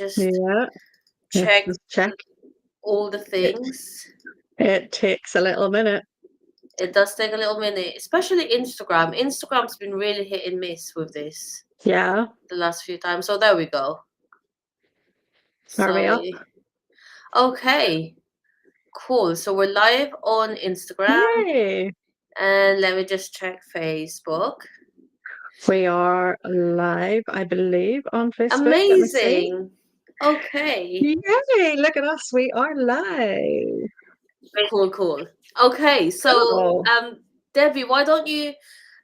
just Yeah. Let's check just check. all the It things. it takes a little minute. It does take a little minute, especially Instagram. Instagram's been really hit and miss with this Yeah. the last few times. So there we go. Are we So, up? okay, cool. So we're live on Instagram, Yay. and let me just check Facebook. We are live, I believe, on Facebook. Let me see. Amazing. Okay. Yay. Look at us. We are live. Cool, cool. Okay, so Oh, Debbie, why don't you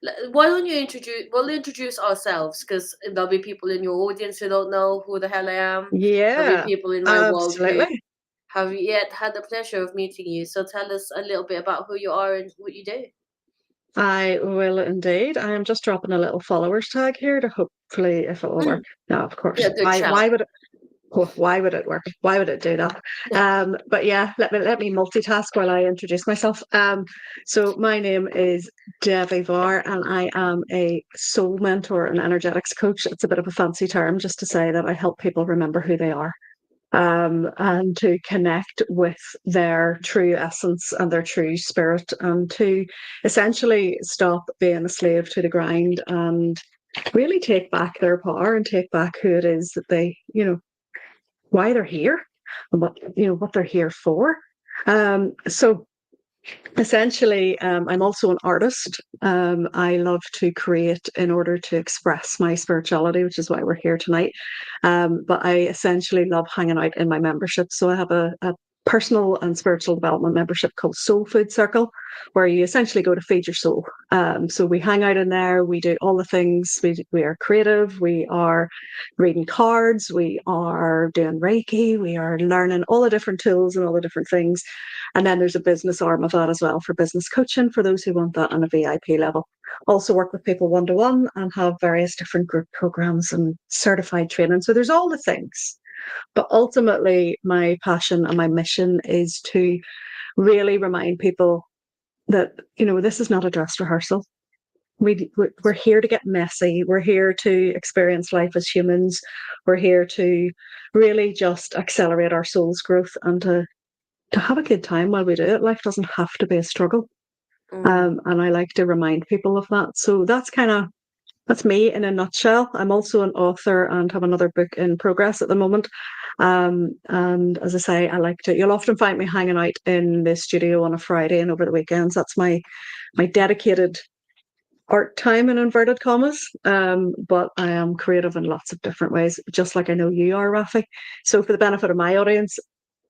introduce we'll introduce ourselves because there'll be people in your audience who don't know who the hell I am. There'll be yeah. people in my world who Absolutely. have yet had the pleasure of meeting you. So tell us a little bit about who you are and what you do. I will indeed. I am just dropping a little followers tag here to hopefully if it will work. No, of Yeah, course. good Why shout. why would it why would it work? Why would it do that? But yeah, let me multitask while I introduce myself. So my name is Debbie Varr and I am a soul mentor and energetics coach. It's a bit of a fancy term just to say that I help people remember who they are. And to connect with their true essence and their true spirit, and to essentially stop being a slave to the grind and really take back their power and take back who it is that they, why they're here and what they're here for. So essentially, I'm also an artist. I love to create in order to express my spirituality, which is why we're here tonight. But I essentially love hanging out in my membership. So I have a personal and spiritual development membership called Soul Food Circle, where you essentially go to feed your soul. So we hang out in there. We do all the things. We are creative. We are reading cards. We are doing Reiki. We are learning all the different tools and all the different things. And then there's a business arm of that as well for business coaching for those who want that on a VIP level. Also work with people one to one and have various different group programs and certified training. So there's all the things. But ultimately, my passion and my mission is to really remind people that, this is not a dress rehearsal. We're here to get messy. We're here to experience life as humans. We're here to really just accelerate our soul's growth and to have a good time while we do it. Life doesn't have to be a struggle. Mm. And I like to remind people of that. So that's me in a nutshell. I'm also an author and have another book in progress at the moment. And as I say, you'll often find me hanging out in the studio on a Friday and over the weekends. That's my dedicated art time in inverted commas. But I am creative in lots of different ways, just like I know you are, Rafi. So for the benefit of my audience,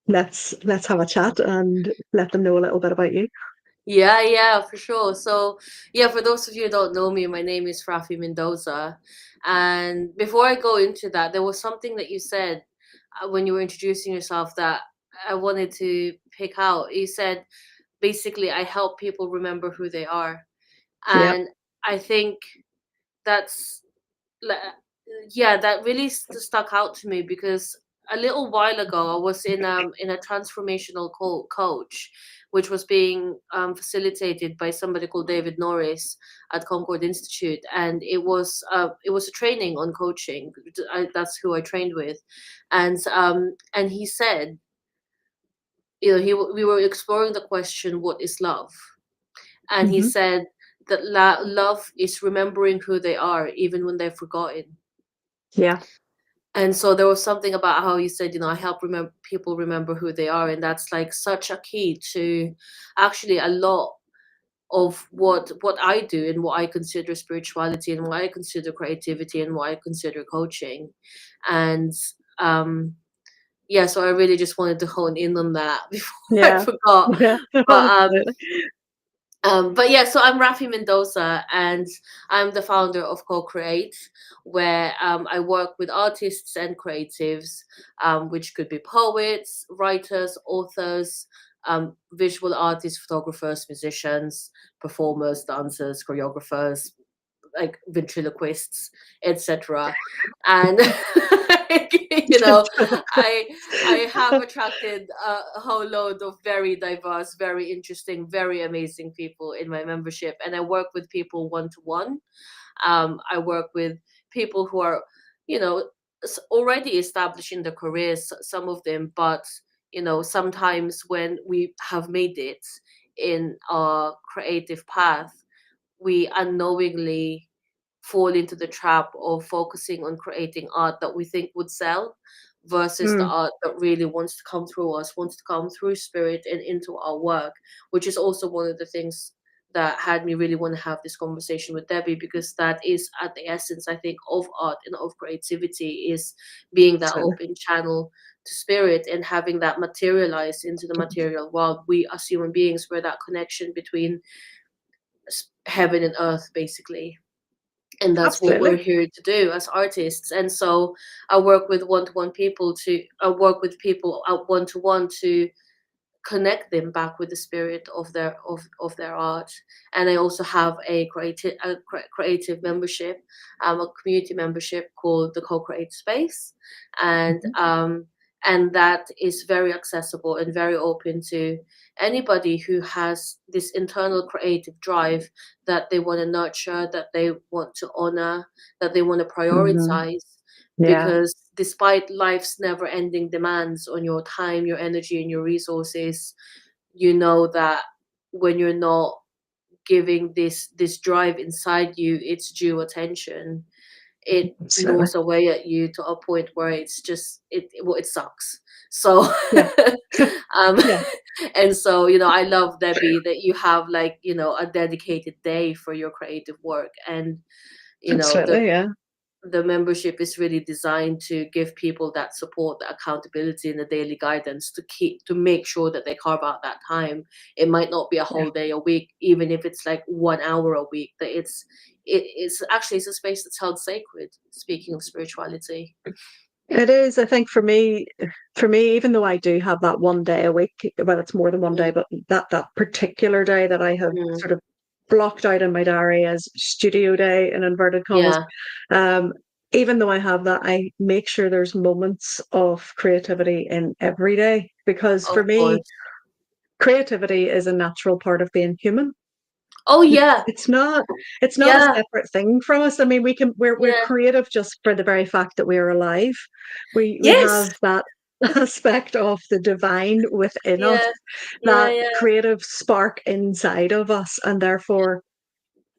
let's have a chat and let them know a little bit about you. Yeah, yeah, for sure. So, yeah, for those of you who don't know me, my name is Rafi Mendoza. And before I go into that, there was something that you said when you were introducing yourself that I wanted to pick out. You said, basically, I help people remember who they are. Yep. And I think that's, like, yeah, that really stuck out to me because a little while ago I was in a transformational coach, which was being facilitated by somebody called David Norris at Concord Institute, and it was a training on coaching. That's who I trained with, and he said, we were exploring the question, what is love? And he Hmm. said that love is remembering who they are even when they're forgotten. Yeah. And so there was something about how you said, I help people remember who they are, and that's like such a key to actually a lot of what I do and what I consider spirituality and what I consider creativity and what I consider coaching. And yeah, so I really just wanted to hone in on that before I Yeah. forgot. Yeah. But Absolutely. but yeah, so I'm Rafi Mendoza, and I'm the founder of Co-Create, where I work with artists and creatives, which could be poets, writers, authors, visual artists, photographers, musicians, performers, dancers, choreographers, like ventriloquists, etc. And I I have attracted a whole load of very diverse, very interesting, very amazing people in my membership, and I work with people one to one. I work with people who are, you know, already established in the careers, some of them, but sometimes when we have made it in our creative path, we unknowingly fall into the trap of focusing on creating art that we think would sell versus the Mm, art that really wants to come through us, wants to come through spirit and into our work, which is also one of the things that had me really want to have this conversation with Debbie, because that is at the essence, I think, of art and of creativity, is being that absolutely. open channel to spirit and having that materialize into the material world. We as human beings, we're that connection between heaven and earth, basically, and that's what we're Absolutely. here to do as artists. And so I work with one-to-one people to I work with people out one-to-one to connect them back with the spirit of their art. And I also have a creative membership, a community membership called the Co-Create Space, and Mhm. that is very accessible and very open to anybody who has this internal creative drive that they want to nurture, that they want to honor, that they want to Mhm. prioritize. Yeah, Because despite life's never ending demands on your time, your energy, and your resources, you know that when you're not giving this drive inside you its due attention, it absolutely. gnaws away at you to a point where it's just well, it sucks. So Yeah, um yeah, and so, I love, Debbie, that you have, like, a dedicated day for your creative work. And the absolutely. Yeah. membership is really designed to give people that support, the accountability, and the daily guidance to make sure that they carve out that time. It might not be a Yeah. whole day a week, even if it's like 1 hour a week, that it's a space that's held sacred, speaking of spirituality. It is, I think for me, even though I do have that one day a week, well, it's more than one day, Mm, but that particular day that I have mm, sort of blocked out in my diary as studio day in inverted commas, yeah, um, even though I have that, I make sure there's moments of creativity in every day because of for me, course. creativity is a natural part of being human. Oh It's yeah, it's not it's not a yeah, separate thing from us. I mean, we're yeah, creative just for the very fact that we're alive. We yes, have that aspect of the divine within us, yeah, yeah, that yeah, creative spark inside of us, and therefore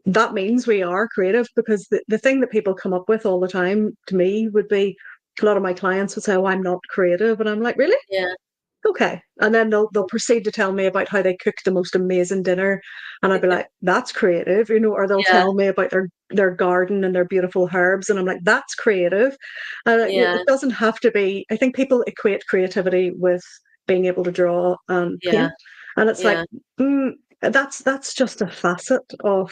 that means we are creative because the thing that people come up with all the time to me would be a lot of my clients would say, "Oh, I'm not creative," and I'm like, "Really? yeah, Okay." And then they'll proceed to tell me about how they cooked the most amazing dinner. And I'd be like, that's creative, or they'll yeah, tell me about their garden and their beautiful herbs. And I'm like, that's creative. And yeah, it doesn't have to be, I think people equate creativity with being able to draw and yeah, paint. And it's like, yeah. mm, that's just a facet of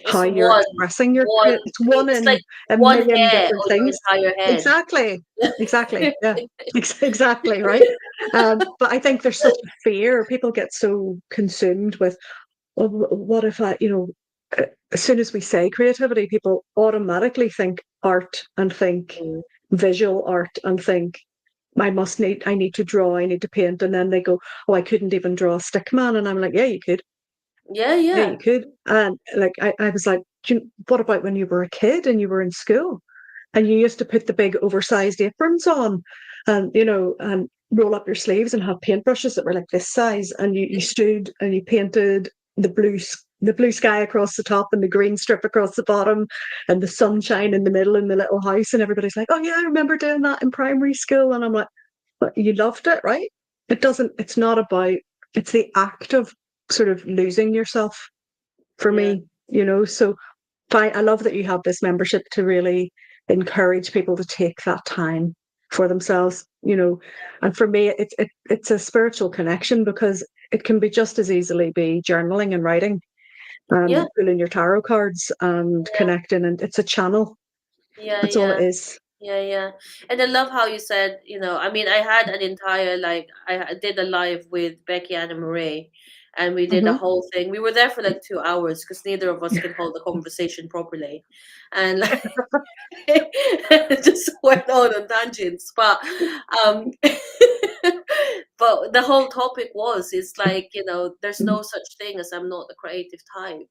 how It's you're expressing your one. create. It's one It's in like a one million hair different on your things. entire head. Exactly. Exactly. Yeah. Exactly. Right. But I think there's such a fear. People get so consumed with, well, what if as soon as we say creativity, people automatically think art and think Mm. visual art and think, I need to draw, I need to paint. And then they go, oh, I couldn't even draw a stick man. And I'm like, yeah, you could. Yeah, Yeah, yeah, you could. And like, I was like, what about when you were a kid and you were in school? And you used to put the big oversized aprons on and and roll up your sleeves and have paintbrushes that were like this size and you stood and you painted the blue sky across the top and the green strip across the bottom and the sunshine in the middle in the little house and everybody's like, oh yeah, I remember doing that in primary school. And I'm like, but you loved it, right? It's not about, it's the act of sort of losing yourself for yeah, me, so fine. I love that you have this membership to really encourage people to take that time for themselves, and for me, it's a spiritual connection because it can be just as easily be journaling and writing yeah, and pulling your tarot cards and connecting, and it's a channel. yeah, That's all it yeah. is. Yeah, yeah. And I love how you said, I mean, I had an entire, like, I did a live with Becky Anna Marie, and we did a Hmm. whole thing. We were there for like 2 hours because neither of us can hold a conversation properly. And like, it just went on tangents. Um, but the whole topic was, it's like, there's no such thing as I'm not the creative type.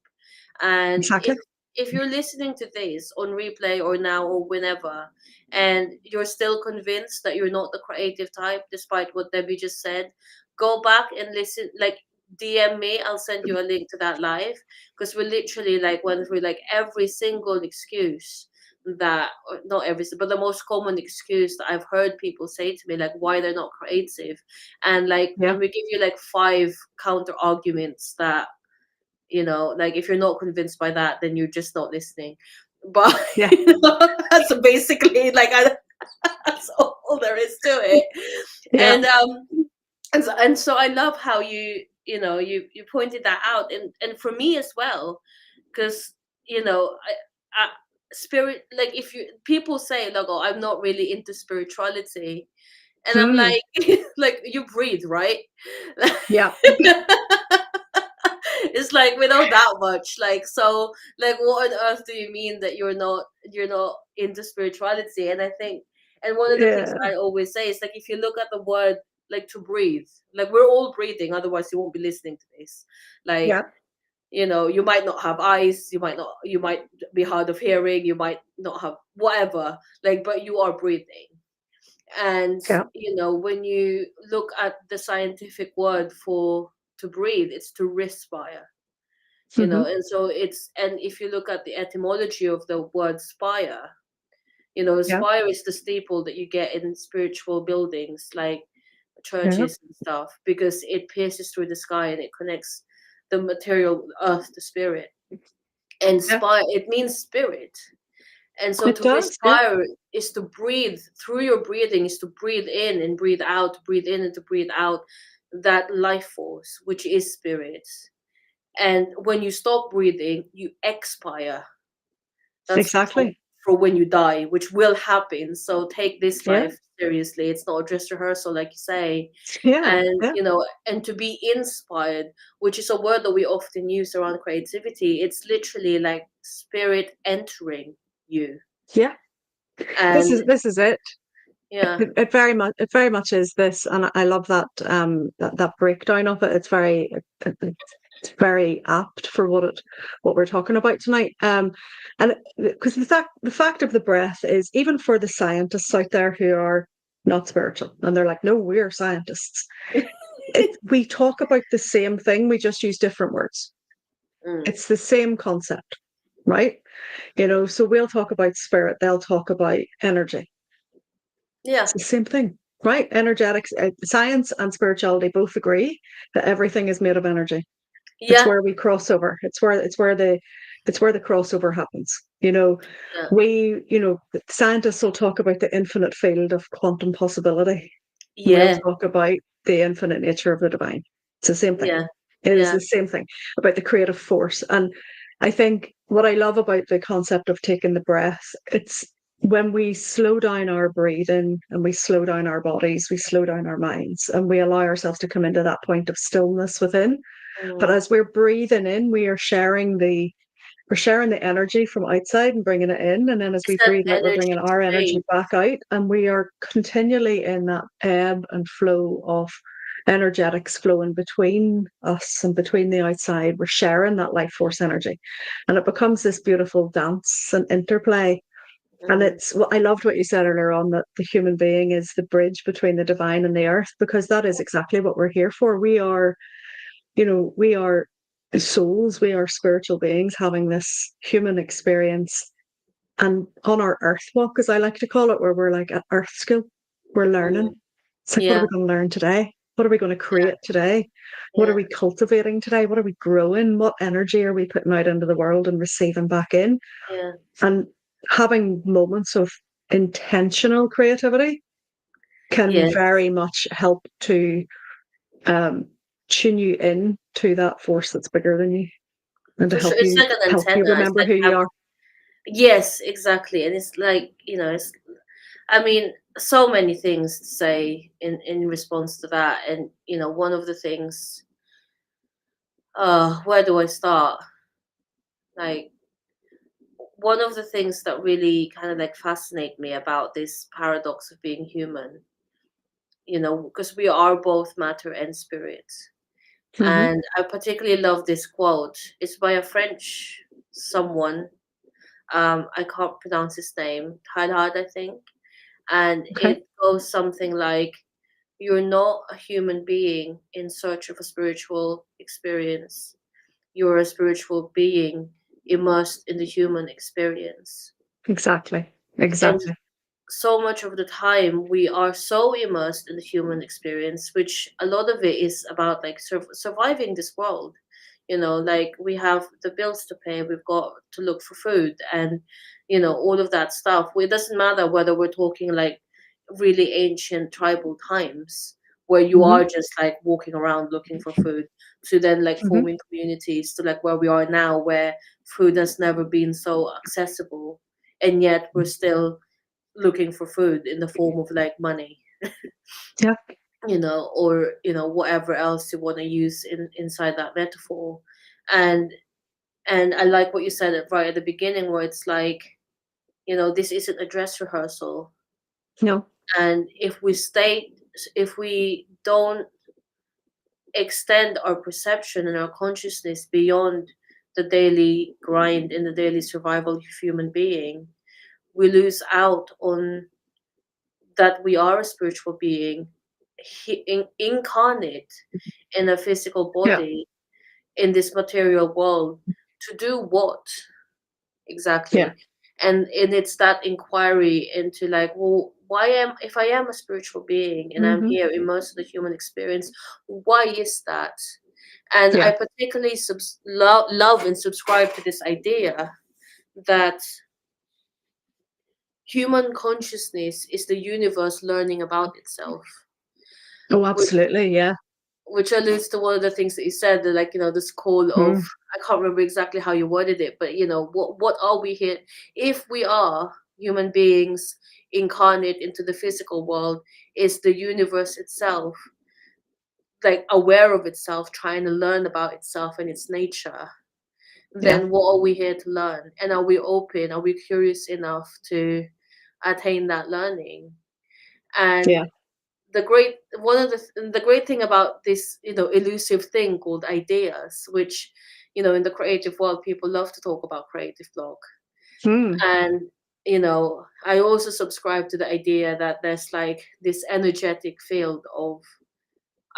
And Exactly. if you're listening to this on replay or now or whenever, and you're still convinced that you're not the creative type, despite what Debbie just said, go back and listen. Like, DM me, I'll send you a link to that live, because we literally like went through like every single excuse that, or not every, but the most common excuse that I've heard people say to me, like why they're not creative, Yeah. and we give you like five counter arguments that, like if you're not convinced by that, then you're just not listening. But Yeah. that's basically like that's all there is to it. Yeah. And and so I love how you pointed that out, and for me as well, because I spirit, like if you people say like, oh, I'm not really into spirituality, and I'm Hmm. like, like you breathe, right? Yeah. It's like we know that much, like, so like what on earth do you mean that you're not into spirituality? And I think, and one of the things Yeah. I always say is like, if you look at the word, like to breathe, like we're all breathing, otherwise you won't be listening to this. Like, Yeah. you might not have eyes, you might be hard of hearing, you might not have whatever, like, but you are breathing. And Yeah. when you look at the scientific word for to breathe, it's to respire. Hmm. And so and if you look at the etymology of the word spire, Yeah. spire is the steeple that you get in spiritual buildings like Yeah. churches and stuff, because it pierces through the sky and it connects the material earth to spirit. And Yeah. spire, it means spirit. And so It to does. Yeah. respire is to breathe. Through your breathing is to breathe in and breathe out, breathe in and to breathe out that life force, which is spirit. And when you stop breathing, you expire. That's Exactly. for when you die, which will happen. So take this Yeah. life seriously. It's not a dress rehearsal, like you say. Yeah. And Yeah. and to be inspired, which is a word that we often use around creativity. It's literally like spirit entering you. Yeah. This And is this is it. yeah, It very much is this, and I love that that breakdown of it. It's very apt for what we're talking about tonight. And because the fact of the breath is, even for the scientists out there who are not spiritual and they're like, no, we're scientists. We talk about the same thing, we just use different words. mm, It's the same concept, right? So we'll talk about spirit, they'll talk about energy. yeah, It's the same thing, right? Energetics, science and spirituality both agree that everything is made of energy. It's yeah, where we cross over. It's where the crossover happens. yeah, Scientists will talk about the infinite field of quantum possibility. We'll yeah, talk about the infinite nature of the divine. It's the same thing. yeah, It is yeah, the same thing about the creative force. And I think what I love about the concept of taking the breath, it's when we slow down our breathing and we slow down our bodies, we slow down our minds, and we allow ourselves to come into that point of stillness within. But mm. as we're breathing in, we're sharing the energy from outside and bringing it in. And then as It's we that breathe out, we're energy bringing our energy exchange. back out. And we are continually in that ebb and flow of energetics flowing between us and between the outside. We're sharing that life force energy. And it becomes this beautiful dance and interplay. And Mm, I loved what you said earlier on, that the human being is the bridge between the divine and the earth, because that is exactly what we're here for. We are souls, we are spiritual beings having this human experience. And on our earth walk, as I like to call it, where we're like at earth school, we're mm, learning. It's like, what are yeah, we going to learn today? What are we going to yeah, create today? What are yeah, we cultivating today? What are we growing? What energy are we putting out into the world and receiving back in? yeah, And having moments of intentional creativity can yeah. very much help to um, tune you in to that force that's bigger than you, and to For sure, it's like an help you antenna. It's remember like who you are. yes, exactly. And it's like, it's, I mean, so many things to say in response to that. And, one of the things, where do I start? Like, one of the things that really kind of like fascinate me about this paradox of being human, because we are both matter and spirit. Hmm. And I particularly love this quote. It's by a French someone. I can't pronounce his name, Talhad, I think, and Okay. it goes something like, "You're not a human being in search of a spiritual experience. You're a spiritual being immersed in the human experience." Exactly. And Exactly. so much of the time we are so immersed in the human experience, which a lot of it is about like surviving this world. Like we have the bills to pay, we've got to look for food, and all of that stuff. It doesn't matter whether we're talking like really ancient tribal times where you Hmm. are just like walking around looking for food, to then like Hmm. forming communities, to like where we are now, where food has never been so accessible, and yet we're still looking for food in the form of like money, Yeah. or whatever else you want to use inside that metaphor. And and I like what you said right at the beginning, where it's like, this isn't a dress rehearsal. No. And if we don't extend our perception and our consciousness beyond the daily grind and the daily survival of human being, we lose out on that we are a spiritual being, incarnate in a physical Yeah. body in this material world, to do what Yeah. exactly? And it's that inquiry into like, well, why am if I am a spiritual being and I'm Hmm. here immersed in the human experience, why is that? And I Yeah. particularly love and subscribe to this idea that human consciousness is the universe learning about itself, Oh, which absolutely. Yeah. which alludes to one of the things that you said, that like, this call of, Mm. I can't remember exactly how you worded it, but what are we here? If we are human beings incarnate into the physical world, is the universe itself like aware of itself, trying to learn about itself and its nature, Yeah. then what are we here to learn? And are we open? Are we curious enough to attain that learning? And Yeah. the great thing about this elusive thing called ideas, which in the creative world people love to talk about creative block. Mm. And I also subscribe to the idea that there's like this energetic field of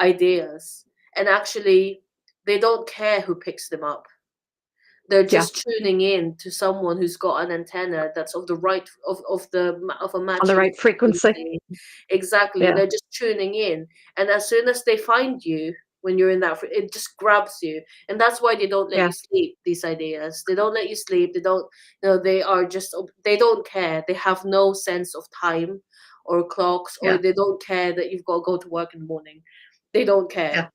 ideas, and actually they don't care who picks them up. They're Yeah. just tuning in to someone who's got an antenna that's of the right of a On the matching right frequency. frequency. Exactly. Yeah. They're just tuning in. And as soon as they find you, when you're in that, it just grabs you. And that's why they don't let Yeah. you sleep, these ideas. They don't let you sleep. They don't, they are just, they don't care. They have no sense of time or clocks, or Yeah. they don't care that you've got to go to work in the morning. They don't care.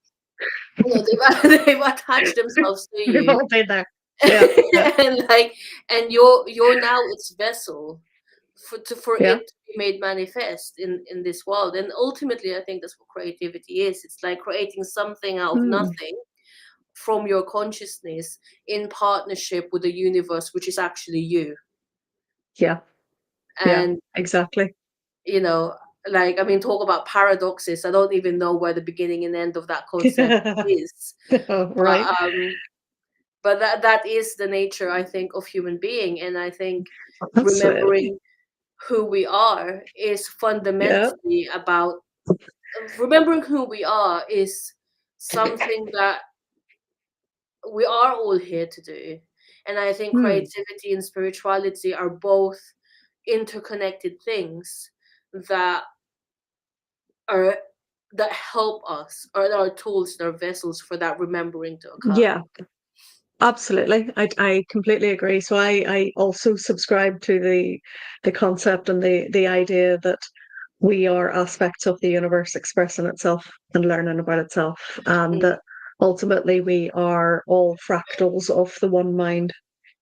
Yeah. They've attached themselves to We've you. all been there. Yeah. Yeah. And like, and you're now its vessel for Yeah. it to be made manifest in this world. And ultimately I think that's what creativity is. It's like creating something out of Mm. nothing from your consciousness, in partnership with the universe, which is actually you. Yeah. Yeah. And Exactly. you know like, I mean, talk about paradoxes. I don't even know where the beginning and end of that concept is. Oh, but right. um but that is the nature, I think, of human being. And I think Absolutely. remembering who we are is Yeah. fundamentally about remembering who we are is something that we are all here to do. And I think Hmm. creativity and spirituality are both interconnected things that are that help us, or that are tools and are vessels for that remembering to occur. Yeah. Absolutely. I completely agree. So I also subscribe to the concept and the idea that we are aspects of the universe expressing itself and learning about itself, and Mm, that ultimately we are all fractals of the one mind,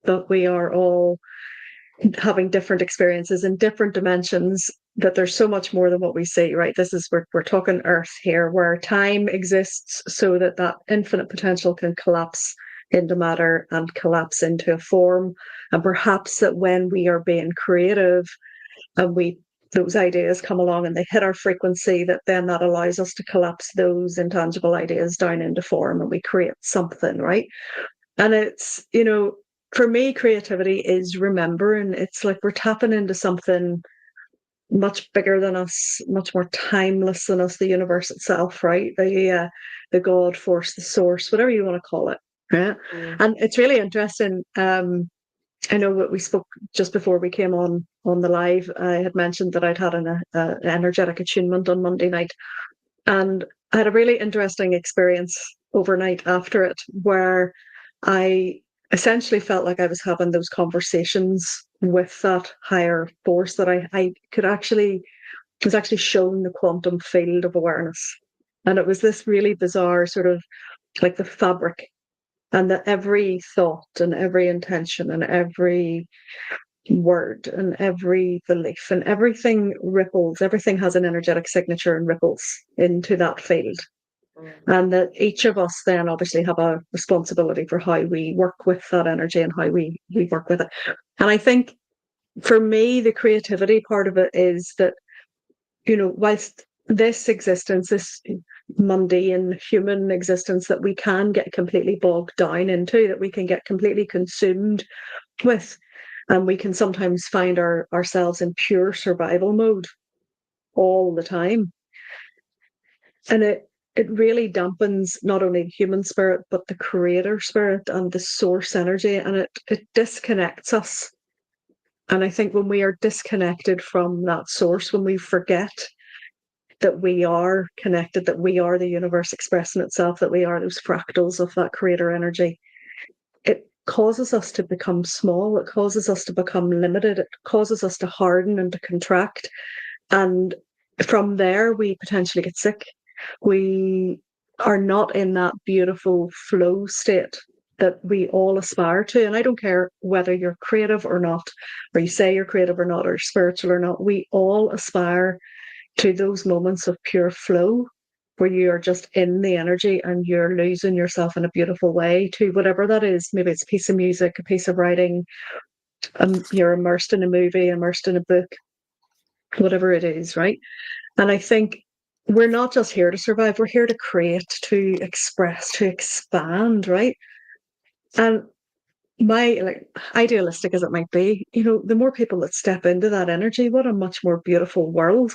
that we are all having different experiences in different dimensions, that there's so much more than what we see, right? This is we're talking earth here, where time exists so that that infinite potential can collapse into matter and collapse into a form. And perhaps that when we are being creative and we those ideas come along and they hit our frequency, that then that allows us to collapse those intangible ideas down into form and we create something, right? And it's, for me, creativity is remembering. It's like we're tapping into something much bigger than us, much more timeless than us, the universe itself, right? The God force, the source, whatever you want to call it. Yeah. Mm. And it's really interesting. I know what we spoke just before we came on the live. I had mentioned that I'd had an energetic attunement on Monday night, and I had a really interesting experience overnight after it, where I essentially felt like I was having those conversations with that higher force, that I could actually was actually shown the quantum field of awareness. And it was this really bizarre sort of like the fabric, and that every thought and every intention and every word and every belief and everything ripples, everything has an energetic signature and ripples into that field. Mm. And that each of us then obviously have a responsibility for how we work with that energy and how we work with it. And I think for me, the creativity part of it is that, whilst this existence, this mundane human existence that we can get completely bogged down into, that we can get completely consumed with, and we can sometimes find ourselves in pure survival mode all the time. And it really dampens not only the human spirit, but the creator spirit and the source energy, and it disconnects us. And I think when we are disconnected from that source, when we forget that we are connected, that we are the universe expressing itself, that we are those fractals of that creator energy, it causes us to become small. It causes us to become limited. It causes us to harden and to contract. And from there, we potentially get sick. We are not in that beautiful flow state that we all aspire to. And I don't care whether you're creative or not, or you say you're creative or not, or spiritual or not, we all aspire to those moments of pure flow where you are just in the energy and you're losing yourself in a beautiful way to whatever that is. Maybe it's a piece of music, a piece of writing, you're immersed in a movie, immersed in a book, whatever it is, right? And I think we're not just here to survive, we're here to create, to express, to expand, right? And my like idealistic as it might be, the more people that step into that energy, what a much more beautiful world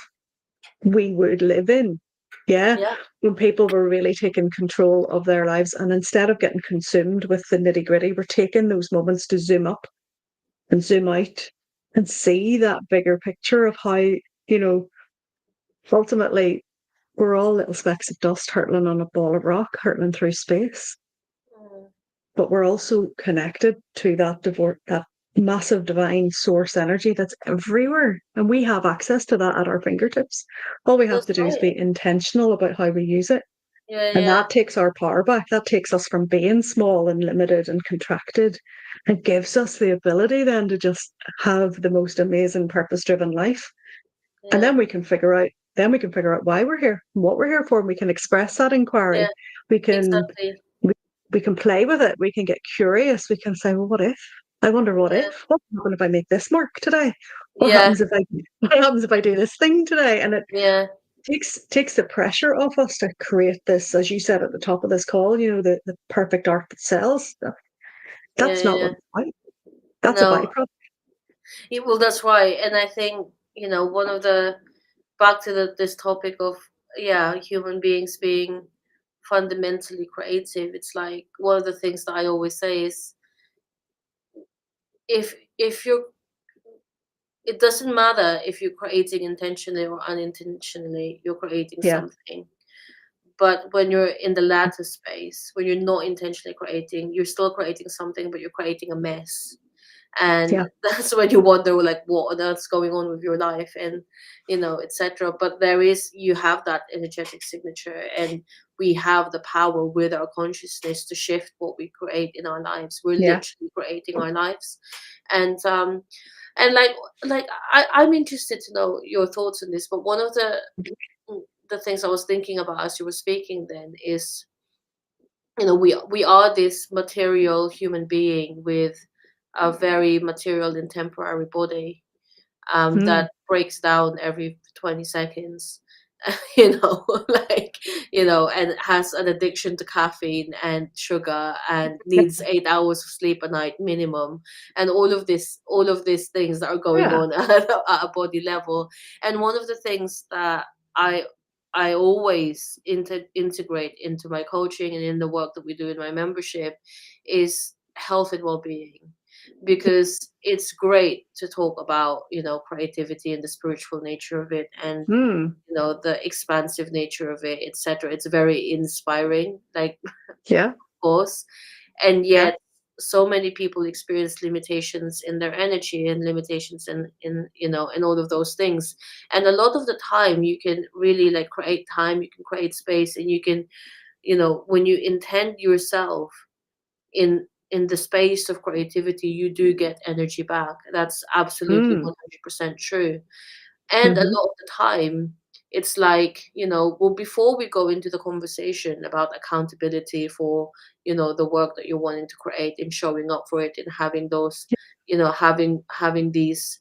we would live in. Yeah. Yeah. When people were really taking control of their lives, and instead of getting consumed with the nitty gritty, we're taking those moments to zoom up and zoom out and see that bigger picture of how, ultimately we're all little specks of dust hurtling on a ball of rock, hurtling through space. Mm. But we're also connected to that massive divine source energy that's everywhere. And we have access to that at our fingertips. All we have That's to do is right. be intentional about how we use it. Yeah, And yeah, that takes our power back. That takes us from being small and limited and contracted, and gives us the ability then to just have the most amazing purpose driven life. And yeah, then we can figure out why we're here, what we're here for, and we can express that yeah, inquiry. We can exactly. we, we can play with it. We can get curious. We can say, well, what if? I wonder what Yeah, if? What happens if I make this mark today? What yeah, happens if I what happens if I do this thing today? And it yeah, takes the pressure off us to create this, as you said at the top of this call, the perfect art that sells. yeah, That's not yeah. what it's about. That's a No, byproduct. well, that's right. And I think, one of the back to this topic of, yeah, human beings being fundamentally creative. It's like one of the things that I always say is, if you're it doesn't matter if you're creating intentionally or unintentionally, you're creating Yeah. something. But when you're in the latter space, when you're not intentionally creating, you're still creating something, but you're creating a mess. And Yeah. that's when you wonder, like, what on earth's going on with your life, and etc. But you have that energetic signature, and we have the power with our consciousness to shift what we create in our lives. We're Yeah. literally creating our lives. And like I'm interested to know your thoughts on this, but one of the things I was thinking about as you were speaking then is, we are this material human being with a very material and temporary body, Mm. that breaks down every 20 seconds. you know, like, you know, and has an addiction to caffeine and sugar and needs 8 hours of sleep a night minimum, and all of these things that are going Yeah. on at a body level. And one of the things that I I always integrate into my coaching and in the work that we do in my membership is health and well-being, because it's great to talk about, you know, creativity and the spiritual nature of it, and Mm. you know, the expansive nature of it, etc. It's very inspiring, like, of Yeah. course. And Yeah. yet so many people experience limitations in their energy and limitations in you know, in all of those things. And a lot of the time you can really like create time, you can create space, and you can, you know, when you intend yourself in the space of creativity, you do get energy back. That's absolutely Mm. 100% true. And a Hmm. lot of the time, it's like, you know, well, before we go into the conversation about accountability for, you know, the work that you're wanting to create and showing up for it and having those, you know, having these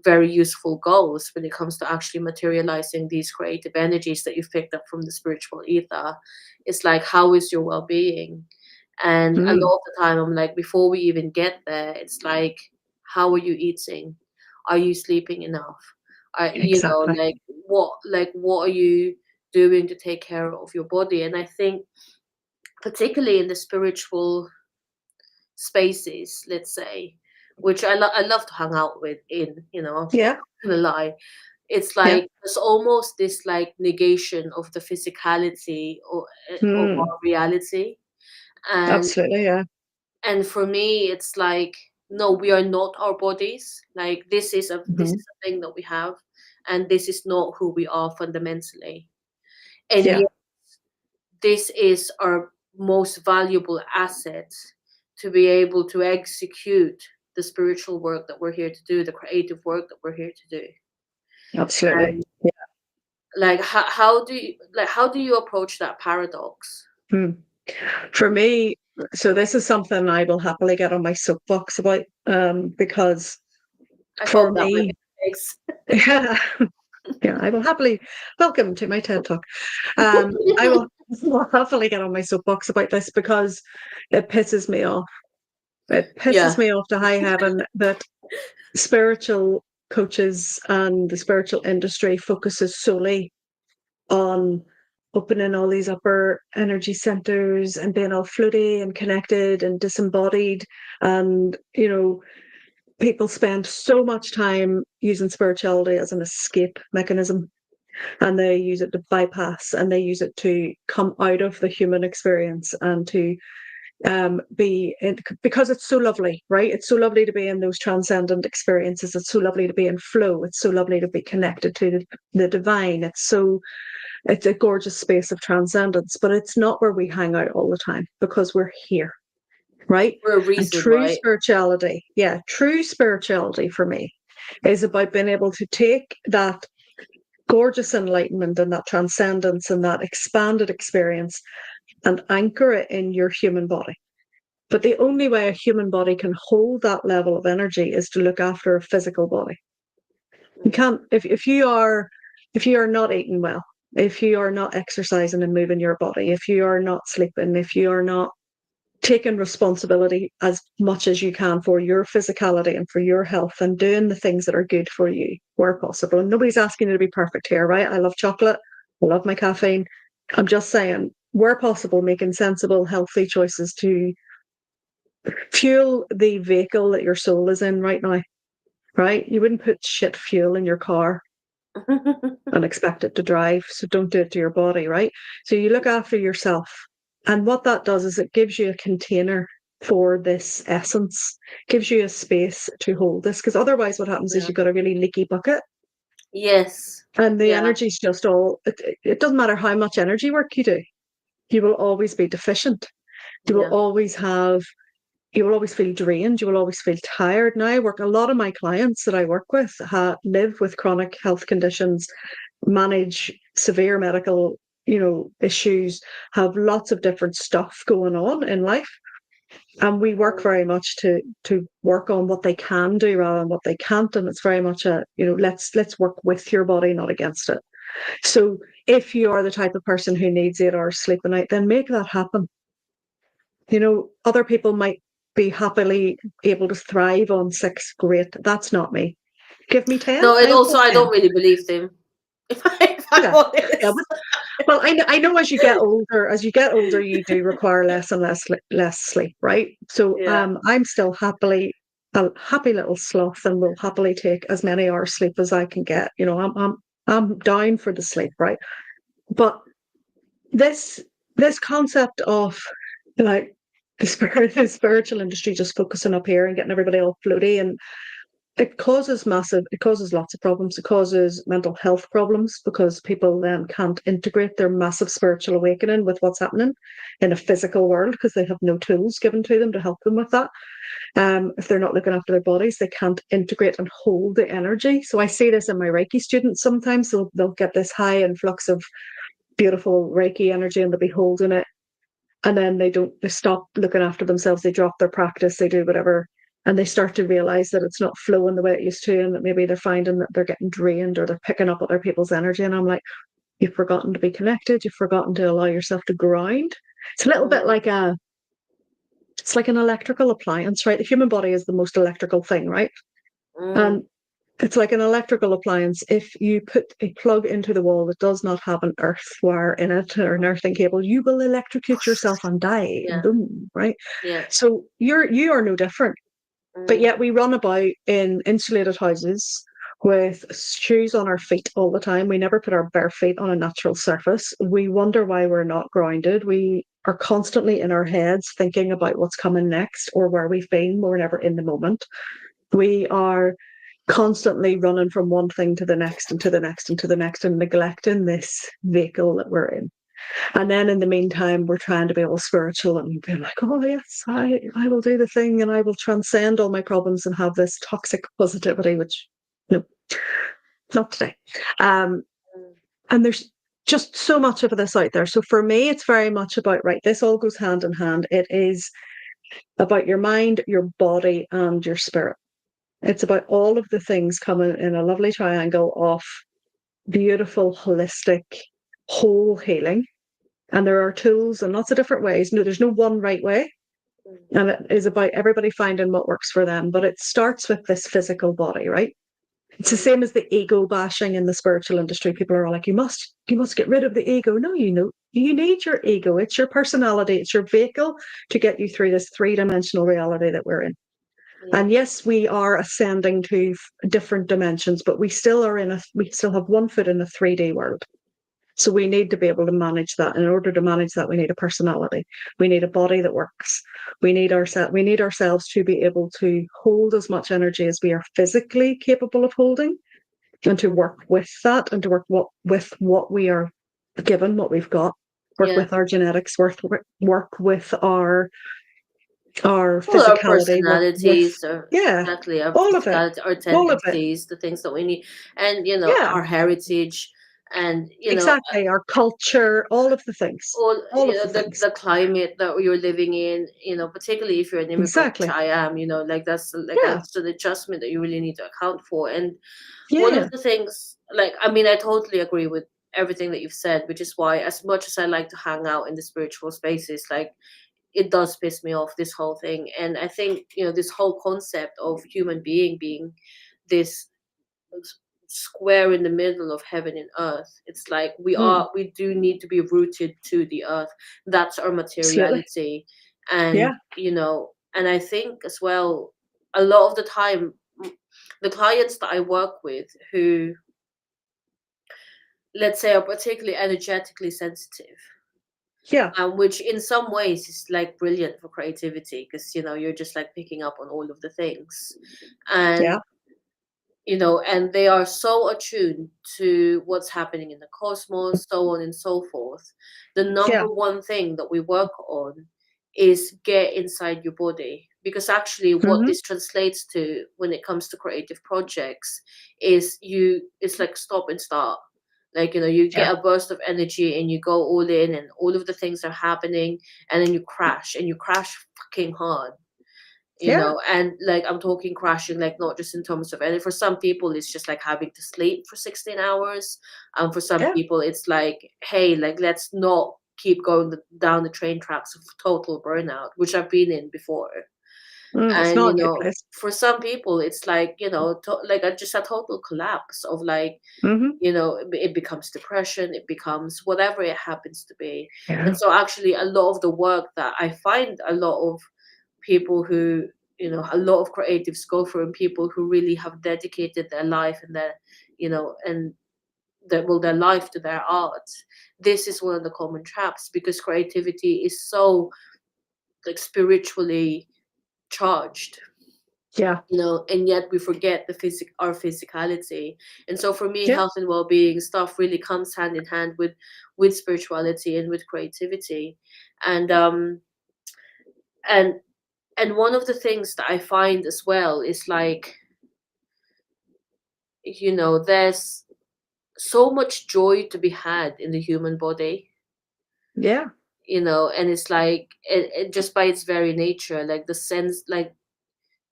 very useful goals when it comes to actually materializing these creative energies that you've picked up from the spiritual ether. It's like, how is your well-being? And a Mm. lot of the time, I'm like, before we even get there, it's like, how are you eating? Are you sleeping enough? You know, Exactly. like what are you doing to take care of your body? And I think, particularly in the spiritual spaces, let's say, which I love to hang out with in, you know, I'm Yeah. not gonna lie. It's Yeah. like there's almost this like negation of the physicality of Mm. our reality. And Absolutely. Yeah. for me it's like, no, we are not our bodies. Like, this Hmm. is a thing that we have, and this is not who we are fundamentally. And Yeah. yet this is our most valuable asset, to be able to execute the spiritual work that we're here to do, the creative work that we're here to do. Absolutely. And like, how do you approach that paradox? Hmm. For me, so this is something I will happily get on my soapbox about, because I for hope that might be me, the case. yeah, yeah, I will happily welcome to my TED Talk. I will, will happily get on my soapbox about this because it pisses me off. It pisses Yeah. me off to high heaven that spiritual coaches and the spiritual industry focuses solely on opening all these upper energy centers and being all floaty and connected and disembodied. And, people spend so much time using spirituality as an escape mechanism, and they use it to bypass and they use it to come out of the human experience and to be in, because it's so lovely, right? It's so lovely to be in those transcendent experiences. It's so lovely to be in flow. It's so lovely to be connected to the divine. It's a gorgeous space of transcendence, but it's not where we hang out all the time because we're here, right? For a And reason, true right? spirituality, yeah, true spirituality for me is about being able to take that gorgeous enlightenment and that transcendence and that expanded experience and anchor it in your human body. But the only way a human body can hold that level of energy is to look after a physical body. You Mm, can't if you are not eating well, if you are not exercising and moving your body, if you are not sleeping, if you are not taking responsibility as much as you can for your physicality and for your health and doing the things that are good for you where possible. And nobody's asking you to be perfect here, right? I love chocolate. I love my caffeine. I'm just saying, where possible, making sensible, healthy choices to fuel the vehicle that your soul is in right now, right? You wouldn't put shit fuel in your car mm. and expect it to drive. So don't do it to your body, right? So you look after yourself. And what that does is it gives you a container for this essence, gives you a space to hold this. Because otherwise, what happens is Yeah. you've got a really leaky bucket Yes. and the Yeah. energy's just all, it doesn't matter how much energy work you do, you will always be deficient. You will Yeah. always have you will always feel drained. You will always feel tired. Now, a lot of my clients that I work with live with chronic health conditions, manage severe medical, issues, have lots of different stuff going on in life. And we work Mm. very much to work on what they can do rather than what they can't. And it's very much let's work with your body, not against it. So if you are the type of person who needs 8 hours sleep a night, then make that happen. Other people might be happily able to thrive on 6. Great. That's not me. Give me 10, No, and I'll also take I 10. don't really believe them. If I'm Yeah. Yeah. honest. Well, I know as you get older, you do require less and less sleep, right? So Yeah. I'm still a happy little sloth and will happily take as many hours sleep as I can get. I'm down for the sleep, right? But this this concept of like the spiritual industry just focusing up here and getting everybody all floaty, and it causes lots of problems. It causes mental health problems because people then can't integrate their massive spiritual awakening with what's happening in a physical world because they have no tools given to them to help them with that. If they're not looking after their bodies, they can't integrate and hold the energy. So I see this in my Reiki students sometimes. They'll get this high influx of beautiful Reiki energy and they'll be holding it. And then they stop looking after themselves, they drop their practice, they do whatever, and they start to realize that it's not flowing the way it used to, and that maybe they're finding that they're getting drained or they're picking up other people's energy. And I'm like, you've forgotten to be connected, you've forgotten to allow yourself to ground. It's a little bit Mm, like it's like an electrical appliance, right? The human body is the most electrical thing, right? mm, And it's like an electrical appliance. If you put a plug into the wall that does not have an earth wire in it or an earthing cable, you will electrocute yourself and die. yeah. Boom, right? Yeah. So you are no different. But Mm, yet we run about in insulated houses with shoes on our feet all the time. We never put our bare feet on a natural surface. We wonder why we're not grounded. We are constantly in our heads thinking about what's coming next or where we've been. We're never in the moment. We are constantly running from one thing to the next and to the next and to the next and neglecting this vehicle that we're in. And then in the meantime, we're trying to be all spiritual and be like, oh, yes, I will do the thing and I will transcend all my problems and have this toxic positivity, which, no, not today. Um, mm, and there's just so much of this out there. So for me, it's very much about, right, this all goes hand in hand. It is about your mind, your body, and your spirit. It's about all of the things coming in a lovely triangle of beautiful, holistic, whole healing. And there are tools and lots of different ways. No, there's no one right way. mm, And it is about everybody finding what works for them. But it starts with this physical body, right? It's the mm, same as the ego bashing in the spiritual industry. People are all like, you must get rid of the ego. No, you need your ego. It's your personality. It's your vehicle to get you through this 3-dimensional reality that we're in. yeah. And yes, we are ascending to different dimensions, but we still have one foot in a 3D world. So we need to be able to manage that. And in order to manage that, we need a personality. We need a body that works. We need ourselves to be able to hold as much energy as we are physically capable of holding, and to Mm, work with that, and to with what we are given, what we've got. Work yeah. with our genetics. Work with our Well, our physicality. Work with, personalities, or yeah, exactly our all of it. personality, our All of it. tendencies, the things that we need, and Yeah, our heritage, and exactly. Our culture, all of the things. all All of the the things. climate that you're living in, particularly if you're an immigrant, which Exactly. I am. Like Yeah. that's an adjustment that you really need to account for. And one of Yeah. the things, like, I mean, I totally agree with everything that you've said, which is why, as much as I like to hang out in the spiritual spaces, like, it does piss me off, this whole thing. And I think, this whole concept of human being this square in the middle of heaven and earth, it's like Mm, we do need to be rooted to the earth. That's our absolutely. materiality. And Yeah. and I think as well, a lot of the time, the clients that I work with, who, let's say, are particularly energetically sensitive, Yeah. which in some ways is like brilliant for creativity, because you're just like picking up on all of the things. And Yeah. and they are so attuned to what's happening in the cosmos, so on and so forth. The number Yeah. one thing that we work on is get inside your body, because actually what Hmm. this translates to when it comes to creative projects is, it's like stop and start. Like, you Yeah. get a burst of energy and you go all in, and all of the things are happening, and then you crash, and you crash fucking hard. Yeah. and like I'm talking crashing, like not just in terms of energy. For some people it's just like having to sleep for 16 hours, and for some Yeah. people it's like, hey, like let's not keep going down the train tracks of total burnout, which I've been in before. It's And not a good place. for some people it's like, like just a total collapse of like, Hmm. it becomes depression, it becomes whatever it happens to be. And Yeah. so actually a lot of the work that I find a lot of people who, a lot of creatives go through, and people who really have dedicated their life and their, and their life to their art, this is one of the common traps, because creativity is so like spiritually charged, Yeah. and yet we forget our physicality. And so for me, Yeah. health and well-being stuff really comes hand in hand with spirituality and with creativity. And um and and one of the things that I find as well is like, there's so much joy to be had in the human body, Yeah. and it's like it just by its very nature, like the sense, like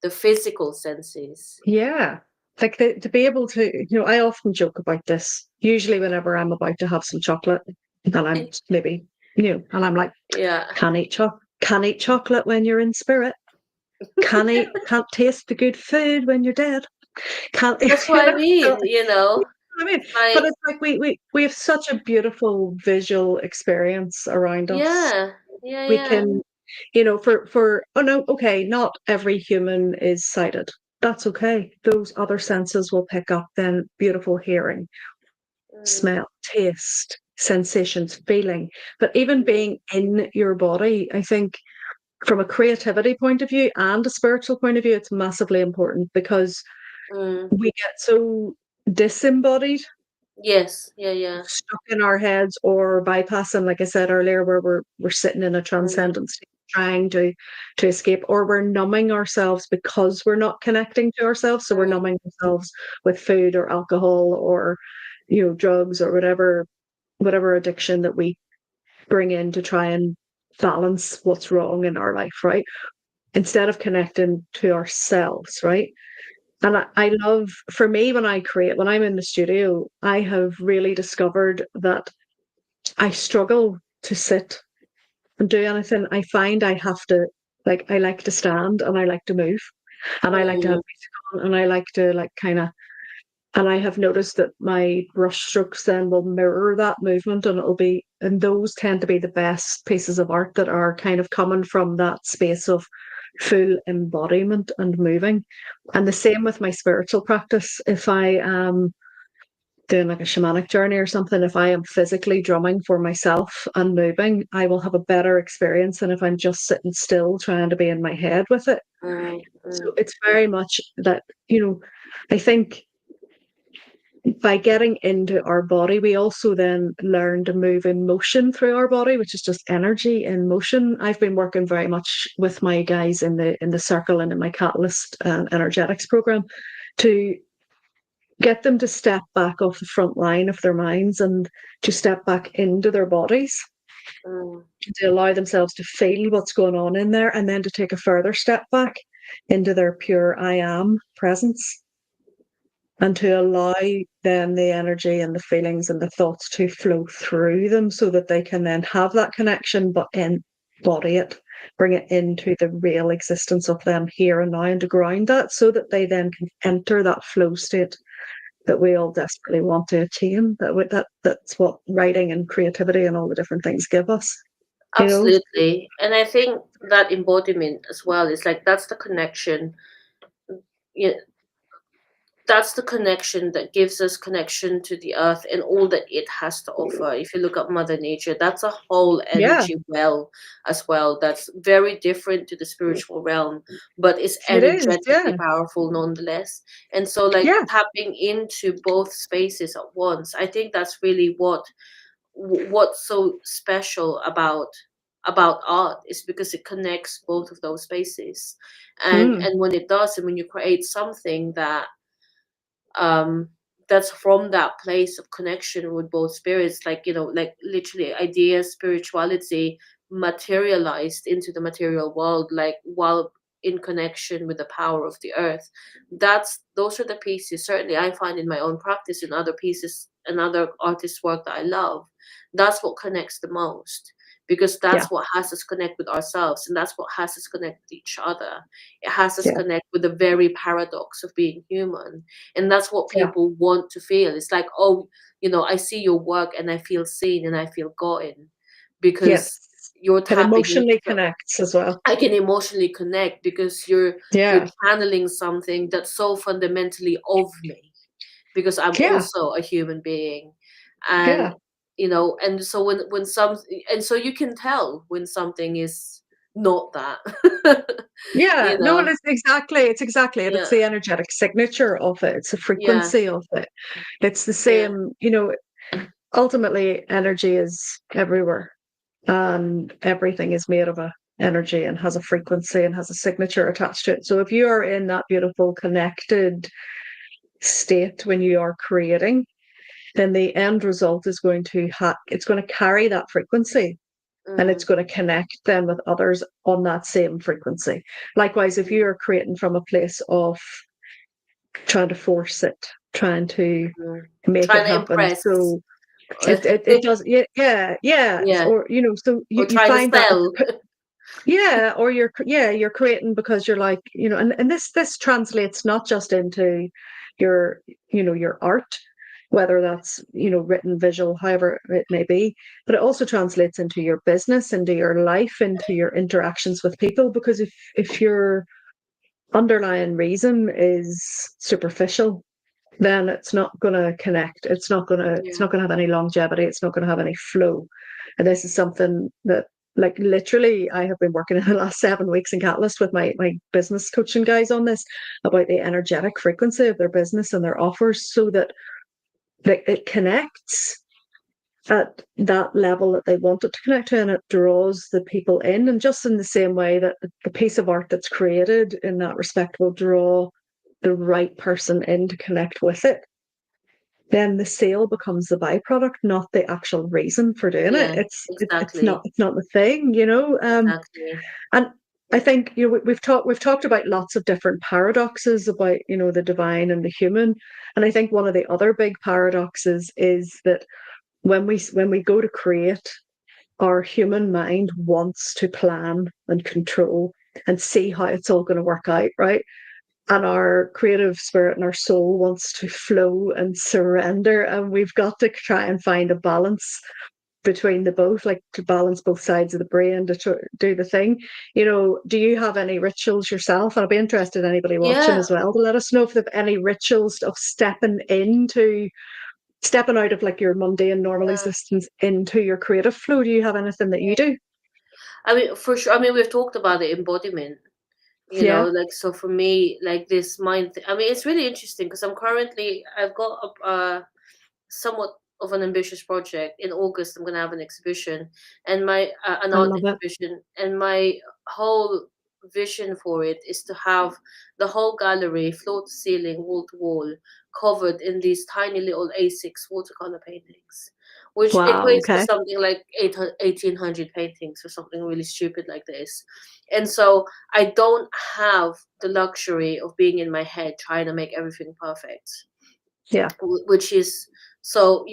the physical senses. Yeah. Like to be able to, I often joke about this, usually whenever I'm about to have some chocolate and I'm maybe, and I'm like, Yeah, can't eat chocolate when you're in spirit. Can't taste the good food when you're dead. Can't, that's what I so, mean, I mean, it's but like, it's like we have such a beautiful visual experience around us. yeah, yeah, We yeah. can, oh no, okay, not every human is sighted. That's okay. Those other senses will pick up then beautiful hearing, Mm, smell, taste, sensations, feeling. But even being in your body, I think from a creativity point of view and a spiritual point of view, it's massively important because mm. we get so disembodied, Yes, yeah, yeah. stuck in our heads, or bypassing, like I said earlier, where we're sitting in a Mm, transcendent state, trying to escape, or we're numbing ourselves because we're not connecting to ourselves. So we're mm, numbing ourselves with food or alcohol or drugs or whatever addiction that we bring in to try and balance what's wrong in our life, right? Instead of connecting to ourselves, right? And I love, for me, when I create, when I'm in the studio, I have really discovered that I struggle to sit and do anything. I find I have to, like, I like to stand and I like to move and I like to have mm, music on and I like to, like, kind of, and I have noticed that my brush strokes then will mirror that movement, and those tend to be the best pieces of art that are kind of coming from that space of full embodiment and moving. And the same with my spiritual practice. If I am doing like a shamanic journey or something, if I am physically drumming for myself and moving, I will have a better experience than if I'm just sitting still trying to be in my head with it. mm, So mm, it's very much that, I think by getting into our body, we also then learn to move in motion through our body, which is just energy in motion. I've been working very much with my guys in the circle and in my catalyst energetics program to get them to step back off the front line of their minds and to step back into their bodies, mm, to allow themselves to feel what's going on in there, and then to take a further step back into their pure I am presence, and to allow then the energy and the feelings and the thoughts to flow through them so that they can then have that connection, but embody it, bring it into the real existence of them here and now, and to ground that so that they then can enter that flow state that we all desperately want to attain. That's what writing and creativity and all the different things give us. You know, absolutely. And I think that embodiment as well is like, that's the connection. Yeah, that's the connection that gives us connection to the earth and all that it has to offer. If you look at Mother Nature, that's a whole yeah, energy well as well. That's very different to the spiritual realm, but it's it is. energetically Yeah, powerful nonetheless. And so, like yeah. tapping into both spaces at once, I think that's really what's so special about art, is because it connects both of those spaces. and Mm, and when it does, and when you create something um that's from that place of connection with both spirits, like, like literally ideas, spirituality materialized into the material world, like while in connection with the power of the earth. Those are the pieces certainly I find in my own practice, in other pieces and other artists' work that I love. That's what connects the most, because Yeah. that's what has us connect with ourselves, and that's what has us connect with each other. It has us Yeah. connect with the very paradox of being human, and that's what Yeah. people want to feel. It's like, oh, I see your work and I feel seen and I feel gotten, because Yes. you're It tapping emotionally into. connects as well. I can emotionally connect because you're Yeah. channeling something that's so fundamentally of me, because I'm Yeah. also a human being. And Yeah. and so when some and so you can tell when something is not that. Yeah, you no, know it's exactly it. It's yeah, the energetic signature of it. It's the yeah, frequency of it. It's the yeah, same, ultimately energy is everywhere and everything is made of a energy and has a frequency and has a signature attached to it. So if you are in that beautiful connected state when you are creating, then the end result is going to it's going to carry that frequency and it's mm, going to connect then with others on that same frequency. Likewise, if mm, you're creating from a place of trying to force it, trying to mm. make it Trying to happen, impress. so it does, yeah, yeah, yeah, Yeah, or so or you trying to find that sell. yeah, or you're creating because you're like, and this translates not just into your your art, whether that's written, visual, however it may be, but it also translates into your business, into your life, into your interactions with people. Because if your underlying reason is superficial, then it's not going to connect. It's Yeah. not going to have any longevity. It's not going to have any flow. And this is something that, like, literally, I have been working in the last 7 weeks in Catalyst with my business coaching guys on this, about the energetic frequency of their business and their offers, so that, like, it connects at that level that they want it to connect to, and it draws the people in. And just in the same way that the piece of art that's created in that respect will draw the right person in to connect with it, then the sale becomes the byproduct, not the actual reason for doing it. Yeah, It's exactly. not the thing, Exactly. and I think we've talked about lots of different paradoxes about the divine and the human, and I think one of the other big paradoxes is that when we go to create, our human mind wants to plan and control and see how it's all going to work out, right? And our creative spirit and our soul wants to flow and surrender, and we've got to try and find a balance between the both, like to balance both sides of the brain to do the thing. Do you have any rituals yourself? And I'll be interested in anybody watching Yeah. as well to let us know if they've any rituals of stepping out of, like, your mundane normal Yeah. existence into your creative flow. Do you have anything that you do? I mean, for sure. I mean, we've talked about the embodiment, Yeah, like, so for me, like, this I mean, it's really interesting because I've got somewhat of an ambitious project. In August, I'm going to have an exhibition, and an I art love it. exhibition, and my whole vision for it is to have the whole gallery, floor to ceiling, wall to wall, covered in these tiny little A6 watercolor paintings, which Wow. equates to Okay. something like 1800 paintings or something really stupid like this. And so I don't have the luxury of being in my head trying to make everything perfect, Yeah. which is, so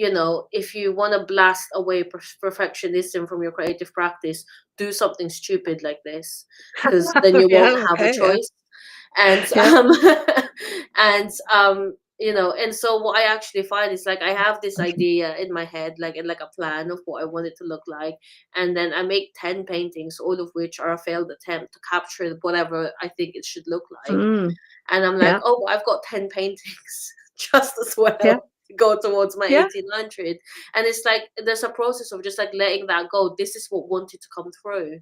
if you want to blast away perfectionism from your creative practice, do something stupid like this, because then you Yeah. won't have a Okay. Yeah. choice. And Yeah. and and so what I actually find is, like, I have this idea in my head, like, and like a plan of what I want it to look like, and then I make 10 paintings, all of which are a failed attempt to capture whatever I think it should look like. Mm. And I'm like, Yeah. oh, I've got 10 paintings just as Yeah. well to go towards my Yeah. 1800. And it's like there's a process of just, like, letting that go. This is what wanted to come through,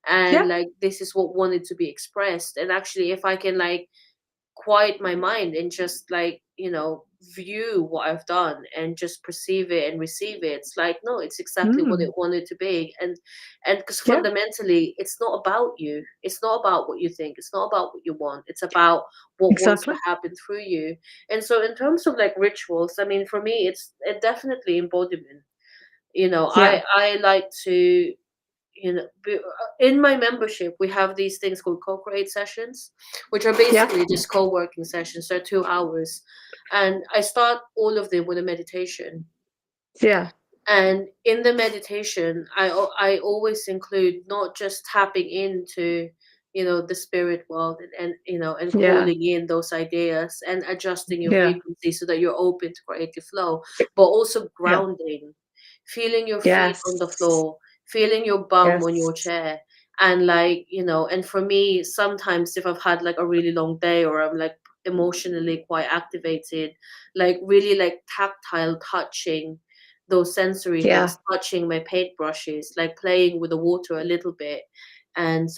and, Yeah. like, this is what wanted to be expressed. And actually, if I can, like, quiet my mind and just, like, view what I've done and just perceive it and receive it, it's like, no, it's exactly what it Mm. wanted to be. And because Yeah. fundamentally, it's not about you, it's not about what you think, it's not about what you want, it's about what wants to Exactly. happen through you. And so, in terms of, like, rituals, I mean, for me, it's definitely embodiment. Yeah. I like to, in my membership we have these things called co-create sessions, which are Yeah. basically just co-working sessions. They're 2 hours, and I start all of them with a meditation. Yeah. And in the meditation, I always include not just tapping into, the spirit world, and Yeah. calling in those ideas and adjusting your Yeah. frequency so that you're open to creative flow, but also Yeah. grounding, feeling your feet on the Yes. floor, feeling your bum on Yes. your chair. And like, and for me, sometimes if I've had like a really long day, or I'm like emotionally quite activated, like really like tactile touching those sensory Yeah. things, touching my paintbrushes, like playing with the water a little bit, and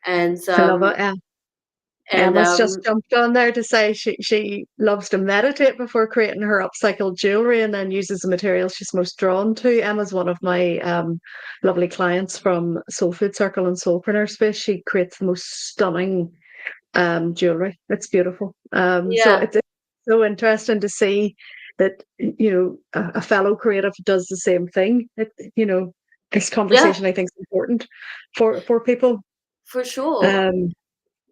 and I love um it. Yeah. and Emma's just jumped on there to say she loves to meditate before creating her upcycled jewelry and then uses the materials she's most drawn to. Emma's one of my lovely clients from Soul Food Circle and Soulpreneur Space. She creates the most stunning jewelry. It's beautiful. So yeah, it's so interesting to see that a fellow creative does the same thing. This yeah, conversation I think is important for people. for sure. Um,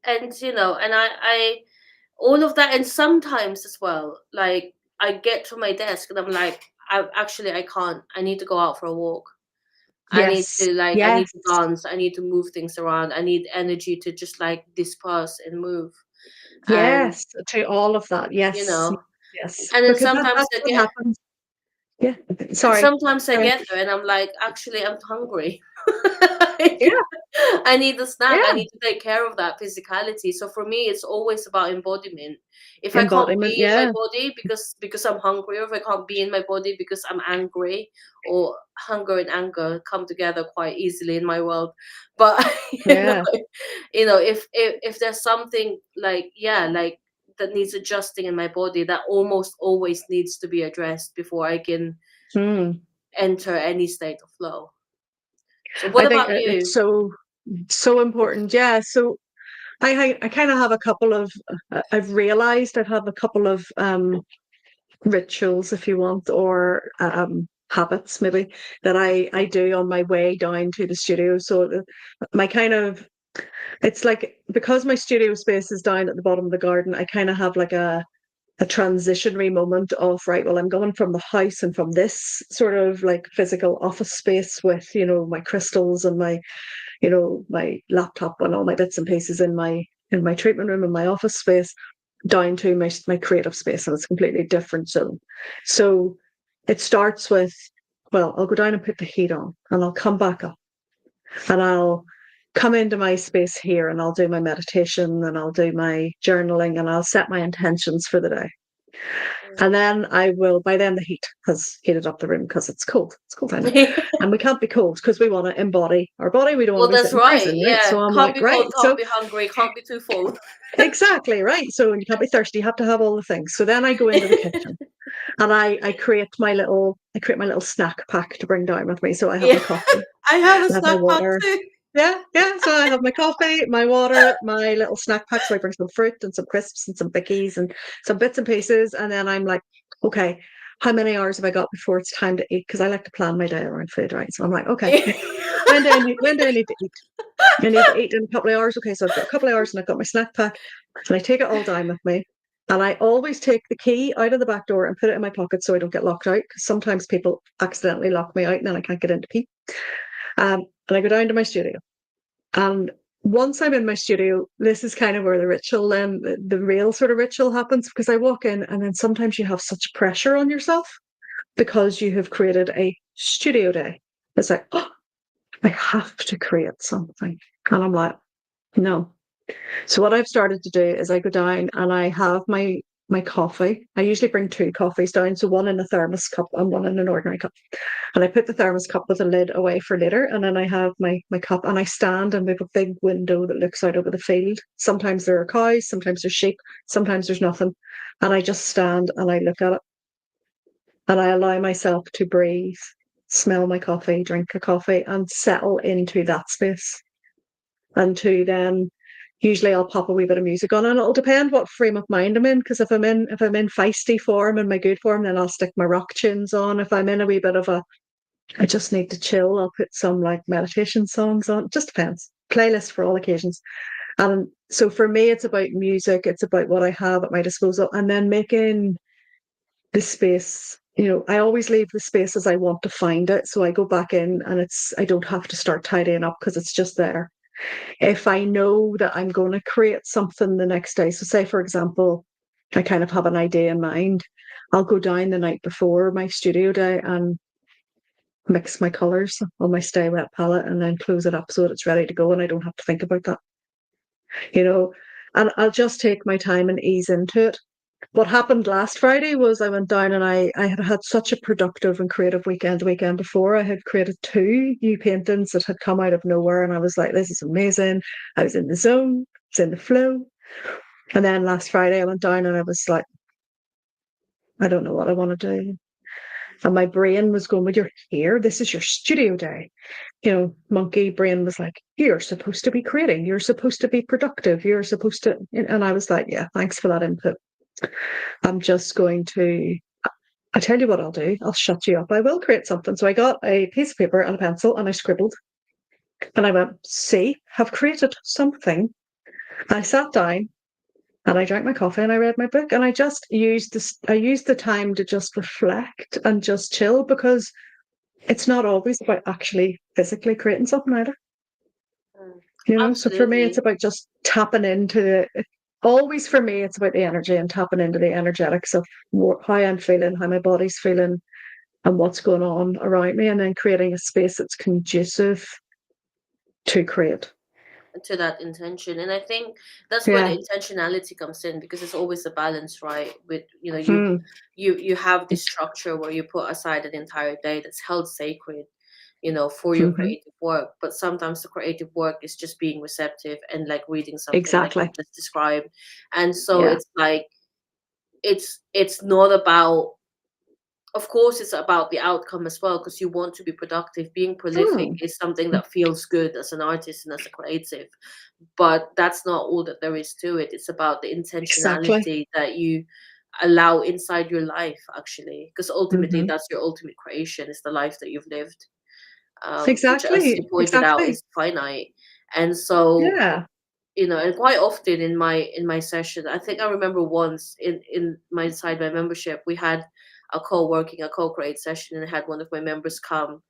And and I all of that. And sometimes as well, like I get to my desk and I'm like, I can't, I need to go out for a walk. yes, I need yes, to dance, I need to move things around, I need energy to just like disperse and move. And yes, to all of that. you Yes, know yes, and then because that's what happens. Yeah. Sorry. sometimes I Sorry. get there and I'm like, actually, I'm hungry. Yeah. I need a snack. I Yeah. need to take care of that physicality. So for me, it's always about embodiment. If I can't Embodiment. be in my Yeah. body because I'm hungry, or if I can't be in my body because I'm angry, or hunger and anger come together quite easily in my world. But you know, Yeah. if there's something like, yeah, like that needs adjusting in my body, that almost always needs to be addressed before I can Hmm. enter any state of flow. So what I think about it's you? so important. Yeah. So I kind of have a couple of I've realized I have a couple of rituals, if you want, or habits maybe that I do on my way down to the studio. So my kind of it's like because my studio space is down at the bottom of the garden, I kind of have like a transitionary moment of right, well, I'm going from the house and from this sort of like physical office space with, my crystals and my laptop and all my bits and pieces in my treatment room and my office space down to my creative space, and it's completely different zone. So it starts with, well, I'll go down and put the heat on and I'll come back up and I'll come into my space here and I'll do my meditation and I'll do my journaling and I'll set my intentions for the day. And then I will, by then the heat has heated up the room because it's cold. It's cold down there. And we can't be cold because we want to embody our body. We don't want Well, to be that's sitting right. freezing, right? Yeah, So I'm can't like, be right. cold, can't So be hungry, can't be too full. exactly, right. So you can't be thirsty. You have to have all the things. So then I go into the kitchen and I create my little snack pack to bring down with me. So I have Yeah, my coffee, I have a I have my snack pack water. too. Yeah, yeah. So I have my coffee, my water, my little snack pack. So I bring some fruit and some crisps and some bickies and some bits and pieces. And then I'm like, okay, how many hours have I got before it's time to eat? Because I like to plan my day around food, right? So I'm like, okay, when do I need to eat? I need to eat in a couple of hours. Okay, so I've got a couple of hours and I've got my snack pack. And I take it all down with me. And I always take the key out of the back door and put it in my pocket so I don't get locked out. Because sometimes people accidentally lock me out and then I can't get into pee. And I go down to my studio. And once I'm in my studio, this is kind of where the ritual, then the real sort of ritual happens, because I walk in and then sometimes you have such pressure on yourself because you have created a studio day. It's like, oh, I have to create something. And I'm like, no. So what I've started to do is I go down and I have my coffee. I usually bring two coffees down, so one in a thermos cup and one in an ordinary cup. And I put the thermos cup with a lid away for later. And then I have my cup and I stand and we have a big window that looks out over the field. Sometimes there are cows, sometimes there's sheep, sometimes there's nothing. And I just stand and I look at it and I allow myself to breathe, smell my coffee, drink a coffee, and settle into that space. And to then usually I'll pop a wee bit of music on, and it'll depend what frame of mind I'm in. Because if I'm in feisty form and my good form, then I'll stick my rock tunes on. If I'm in a wee bit of a I just need to chill. I'll put some like meditation songs on. It just depends. Playlist for all occasions. And so for me, it's about music. It's about what I have at my disposal, and then making the space. I always leave the space as I want to find it. So I go back in, and I don't have to start tidying up because it's just there. If I know that I'm going to create something the next day, so say for example, I kind of have an idea in mind, I'll go down the night before my studio day and mix my colours on my Stay Wet palette and then close it up so that it's ready to go and I don't have to think about that, you know. And I'll just take my time and ease into it. What happened last Friday was I went down and I had had such a productive and creative weekend the weekend before. I had created two new paintings that had come out of nowhere and I was like, this is amazing. I was in the zone, it's in the flow. And then last Friday I went down and I was like, I don't know what I want to do. And my brain was going, well, you're here. This is your studio day. Monkey brain was like, you're supposed to be creating. You're supposed to be productive. You're supposed to. And I was like, yeah, thanks for that input. I'm just going to, I tell you what I'll do. I'll shut you up. I will create something. So I got a piece of paper and a pencil and I scribbled. And I went, see, have created something. I sat down and I drank my coffee and I read my book and I just used this. I used the time to just reflect and just chill because it's not always about actually physically creating something either. Mm. So for me, it's Absolutely. about just tapping into always for me, it's about the energy and tapping into the energetics of how I'm feeling, how my body's feeling, and what's going on around me, and then creating a space that's conducive to create. To that intention, and I think that's where the Yeah. intentionality comes in, because it's always a balance, right? With Hmm. you have this structure where you put aside an entire day that's held sacred, for your Hmm. creative work, but sometimes the creative work is just being receptive and like reading something like you Exactly. just described. And so Yeah. it's like it's not about, of course it's about the outcome as well, because you want to be productive. Being prolific Hmm. is something that feels good as an artist and as a creative, but that's not all that there is to it. It's about the Exactly. intentionality that you allow inside your life, actually, because ultimately Hmm. that's your ultimate creation, is the life that you've lived, which, as you Exactly. pointed out, Exactly. is finite. And so, Yeah. and quite often in my session, I think I remember once in my inside my membership, we had a co-create session, and I had one of my members come,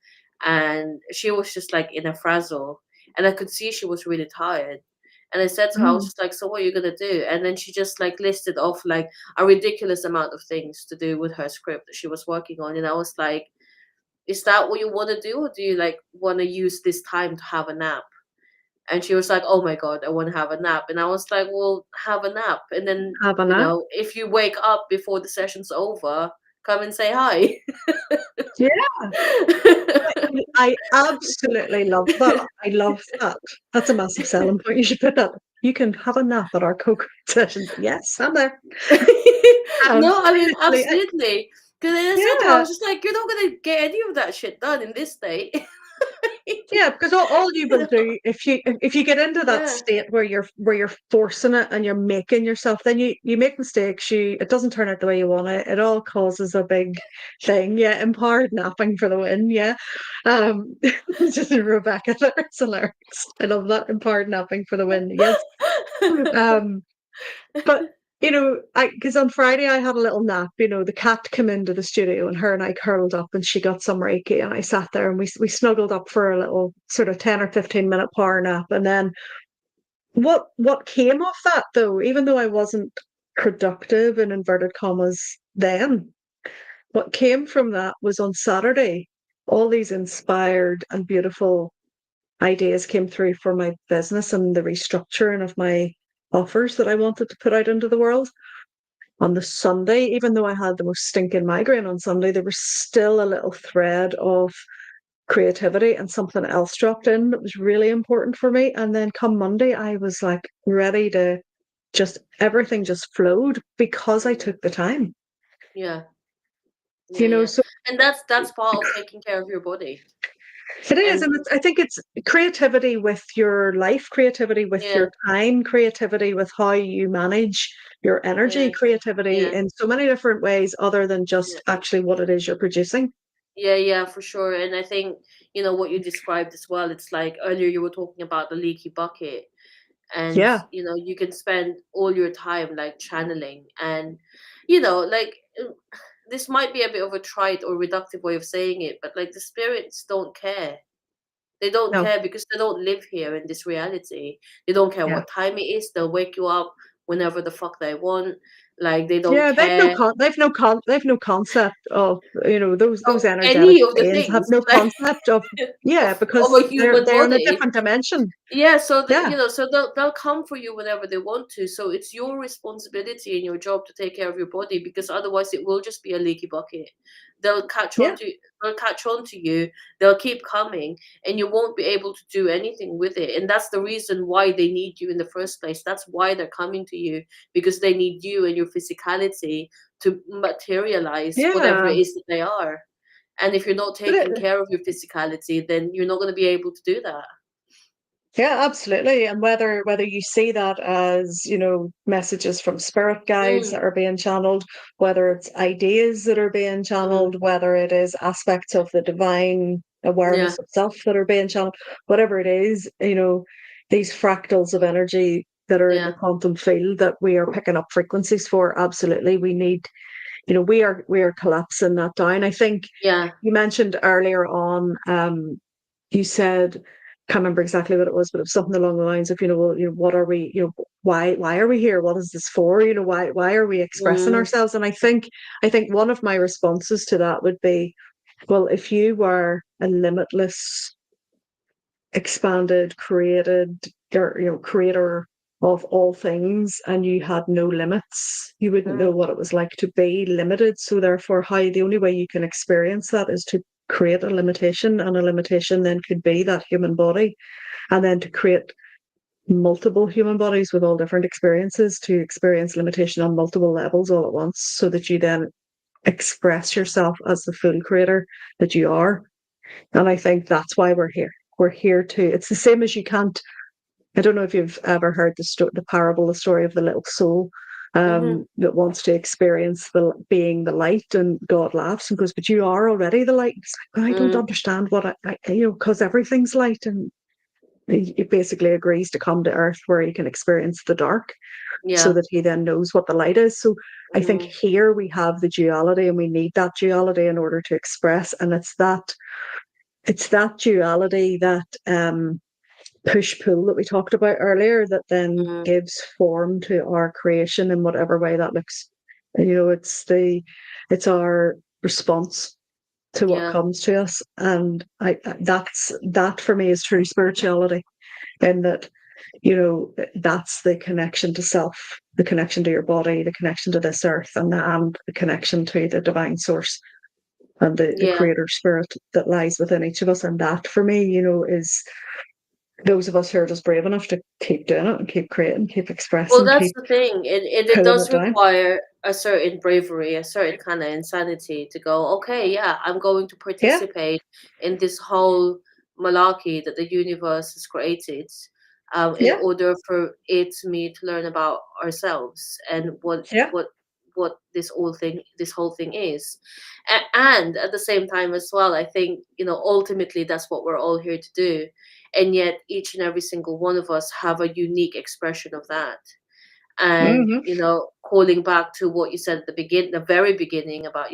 and she was just like in a frazzle, and I could see she was really tired. And I said to her, I was Mm. just like, so what are you gonna do? And then she just like listed off like a ridiculous amount of things to do with her script that she was working on. And I was like, is that what you want to do, or do you like want to use this time to have a nap? And she was like, oh my God, I want to have a nap. And I was like, well, have a nap. And then, Have a nap. if you wake up before the session's over, come and say hi. Yeah. I absolutely love that. I llove that. That's a massive selling point. You should put that. You can have a nap at our co-create sessions. Yes, I'm there. No, I mean, Literally, absolutely. Because I said to her, I yeah, was just like, you're not going to get any of that shit done in this state. yeah. Because all you You will know? do if you get into that Yeah, state where you're forcing it and you're making yourself, then you make mistakes. It doesn't turn out the way you want it. It all causes a big thing. Yeah, empowered napping for the win. Yeah, um, just Rebecca. That's hilarious. I love that empowered napping for the win. Yes. Um, But I because on Friday I had a little nap. The cat came into the studio and her and I curled up and she got some Reiki and I sat there and we snuggled up for a little sort of 10 or 15 minute power nap. And then what came of that though, even though I wasn't productive in inverted commas then, what came from that was on Saturday, all these inspired and beautiful ideas came through for my business and the restructuring of my offers that I wanted to put out into the world. On the Sunday, even though I had the most stinking migraine on Sunday, there was still a little thread of creativity and something else dropped in that was really important for me. And then come Monday, I was like ready to everything just flowed because I mm, took the time. yeah, yeah, yeah. So And that's part of taking care of your body. it is. And And I think it's creativity with your life, creativity with yeah, your time, creativity with how you manage your energy, yeah, creativity yeah, in so many different ways other than yeah. just actually what it is you're producing. Yeah, yeah, for sure. And I think, what you described as well, it's like earlier you were talking about the leaky bucket, and, Yeah, you can spend all your time like channeling, and, like, this might be a bit of a trite or reductive way of saying it, but like the spirits don't care. They don't no, care because they don't live here in this reality. They don't care yeah. what time it is. They'll wake you up whenever the fuck they want. Like, they don't Yeah, care. they've no concept of, those Oh, energetic any of the beings have things no like concept of, of yeah, of because a they're human they're in a body. different dimension. Yeah, so Yeah, so they'll come for you whenever they want to. So it's your responsibility and your job to take care of your body, because otherwise it will just be a leaky bucket. They'll catch on yeah, to they'll catch on to you. They'll keep coming, and you won't be able to do anything with it. And that's the reason why they need you in the first place. That's why they're coming to you, because they need you and your physicality to materialize whatever it yeah. is that they are. And if you're not But taking care of your physicality, then you're not going to be able to do that. yeah, absolutely. And whether you see that as, messages from spirit guides Mm, that are being channeled, whether it's ideas that are being mm, channeled, whether it is aspects of the divine yeah, awareness of self that are being channeled, whatever it is, these fractals of energy that are in the yeah, quantum field that we are picking up frequencies for, absolutely. We need, we are collapsing that down. I think yeah. you mentioned earlier on, you said, can't remember exactly what it was, but it was something along the lines of, well, what are we, why are we here? What is this for? Why are we expressing Mm, ourselves? And I think one of my responses to that would be, well, if you were a limitless, expanded, created, or, creator of all things, and you had no limits, you wouldn't know mm, what it was like to be limited. So therefore, how the only way you can experience that is to create a limitation, and a limitation then could be that human body, and then to create multiple human bodies with all different experiences, to experience limitation on multiple levels all at once, so that you then express yourself as the full creator that you are. And I think that's why we're here. We're here to, it's the same as you can't, I don't know if you've ever heard the parable, the story of the little soul, mm-hmm. that wants to experience being the light, and God laughs and goes, but you are already the light. It's like, I don't Mm, understand what because everything's light. And he basically agrees to come to earth where he can experience the dark, so yeah. that he then knows what the light is. So I think Mm, here we have the duality, and we need that duality in order to express. And it's that duality, that push pull that we talked about earlier, that then mm, gives form to our creation in whatever way that looks. It's our response to what yeah. comes to us. And that for me is true spirituality, in that, that's the connection to self, the connection to your body, the connection to this earth, and the connection to the divine source, and the Yeah. creator spirit that lies within each of us. And that for me, is those of us who are just brave enough to keep doing it, and keep creating, keep Well, expressing, that's keep the thing. It pulling does it down. require a certain bravery, a certain kind of insanity to go, okay, yeah, I'm going to Yeah, participate in this whole malarkey that the universe has created, in yeah, order for me to learn about ourselves and yeah. what this whole thing is. And at the same time as well, I think, ultimately that's what we're all here to do. And yet each and every single one of us have a unique expression of that. And, Hmm. calling back to what you said at the very beginning about,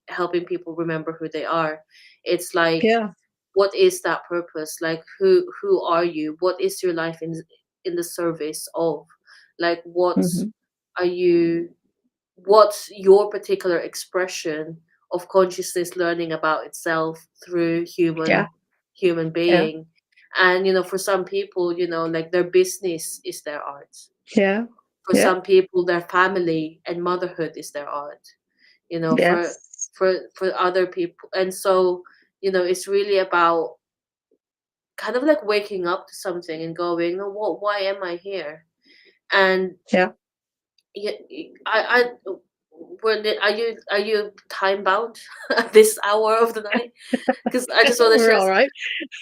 helping people remember who they are. It's like, Yeah. what is that purpose? Like, who are you? What is your life in the service of? Like, Hmm. are you what's your particular expression of consciousness learning about itself through Yeah, human yeah, being? And, for some people, like, their business is their art. yeah, For yeah. some people, their family and motherhood is their art. For Yes. other people. And so, it's really about kind of like waking up to something and going, "Oh, why am I here?" And Yeah. yeah, I are you time bound at this hour of the night? Because I just want to We're share. all right.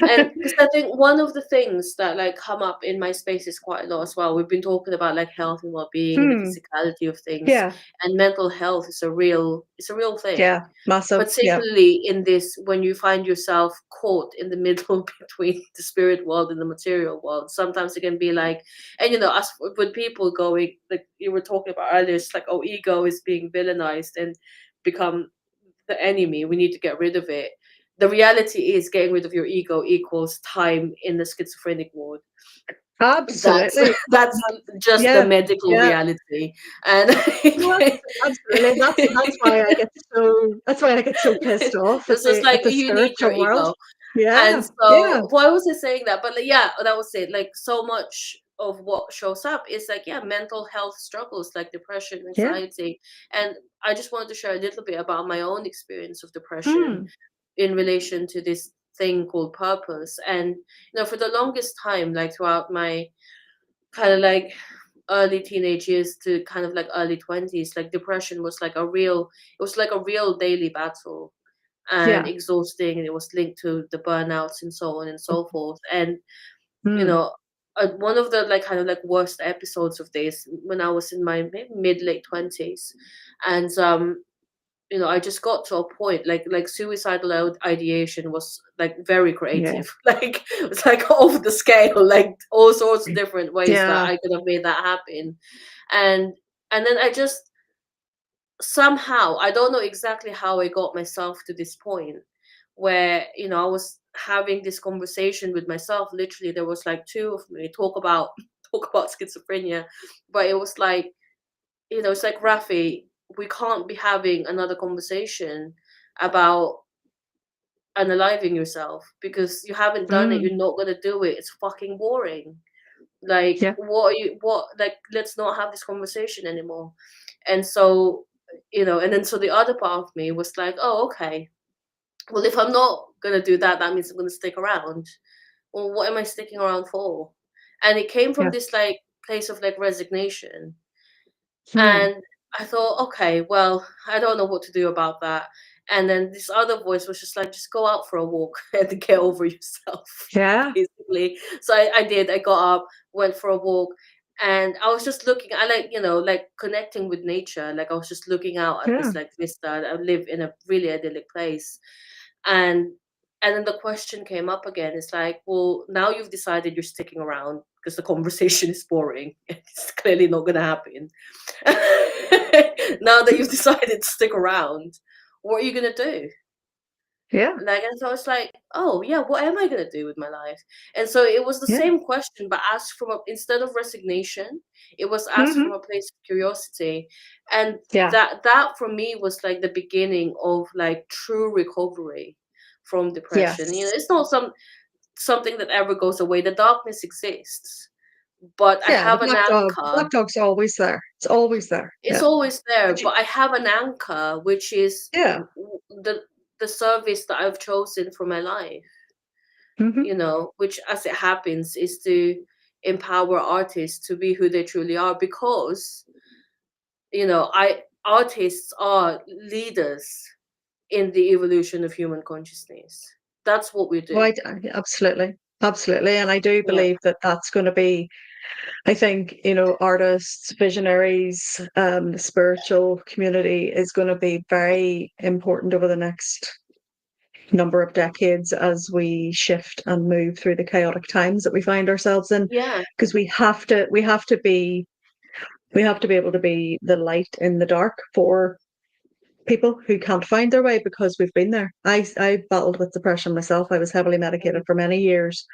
And because I think one of the things that like come up in my spaces quite a lot as well, we've been talking about like health and well-being and the Hmm. physicality of things, Yeah. and mental health is a real thing, Yeah. Massive. Yeah. particularly in this when you find yourself caught in the middle between the spirit world and the material world. Sometimes it can be like, and us with people going like you were talking about earlier, it's like, oh, ego is being villainized and become the enemy. We need to get rid of it. The reality is getting rid of your ego equals time in the schizophrenic ward. That's Absolutely. that's just the Yeah. medical Yeah. reality. And No, absolutely. That's why I get so pissed off it's just like at the you need your spiritual world. ego. And Yeah. Yeah. so why was I saying that? But like, yeah, that was it. Like so much of what shows up is like, yeah, mental health struggles like depression, Yeah. anxiety. And I just wanted to share a little bit about my own experience of depression Hmm. in relation to this thing called purpose. And for the longest time, like throughout my kind of like early teenage years to kind of like early 20s, like depression was like a real daily battle and Yeah. exhausting, and it was linked to the burnouts and so on and so forth. And you Hmm. know one of the like kind of like worst episodes of this when I was in my mid late 20s. And I just got to a point like suicidal ideation was like very Yeah. creative. Like it's like off the scale, like all sorts of different ways that Yeah. I could have made that happen. And then I just somehow, I don't know exactly how I got myself to this point where I was having this conversation with myself. Literally, there was like two of me talk about talk about schizophrenia, but it was like, it's like, Rafi, we can't be having another conversation about unaliving yourself because you haven't done it. Hmm. You're not gonna do it. It's fucking boring. Like, Yeah. what are you? What, like? Let's not have this conversation anymore. And so, and then so the other part of me was like, oh, okay. Well, if I'm not gonna do that, that means I'm gonna stick around. Well, what am I sticking around for? And it came from Yeah. this like place of like resignation. Hmm. And I thought, okay, well, I don't know what to do about that. And then this other voice was just like, just go out for a walk and get over yourself, Yeah. basically. So I did. I got up, went for a walk, and I was just looking. I like, like connecting with nature. Like I was just looking out at Yeah. this like vista. I live in a really idyllic place, and then the question came up again. It's like, well, now you've decided you're sticking around because the conversation is boring. It's clearly not going to happen. Now that you've decided to stick around, what are you going to do? Yeah. Like, and so it's like, oh yeah, what am I gonna do with my life? And so it was the Yeah. same question, but asked from instead of resignation, it was asked Hmm. from a place of curiosity. And Yeah. that for me was like the beginning of like true recovery from depression. Yes. It's not something that ever goes away. The darkness exists, but I Yeah. have an The anchor. black dog's always there. It's always there. It's Yeah. always there, But you, but I have an anchor, which is yeah. the service that I've chosen for my life. Hmm. Which, as it happens, is to empower artists to be who they truly are, because I artists are leaders in the evolution of human consciousness. That's what we do. Absolutely. Absolutely. And I do Yeah. believe that that's going to be, I think, artists, visionaries, the spiritual community is going to be very important over the next number of decades as we shift and move through the chaotic times that we find ourselves in. Yeah. Because we have to be able to be the light in the dark for people who can't find their way because we've been there. I battled with depression myself. I was heavily medicated Mm, for many years.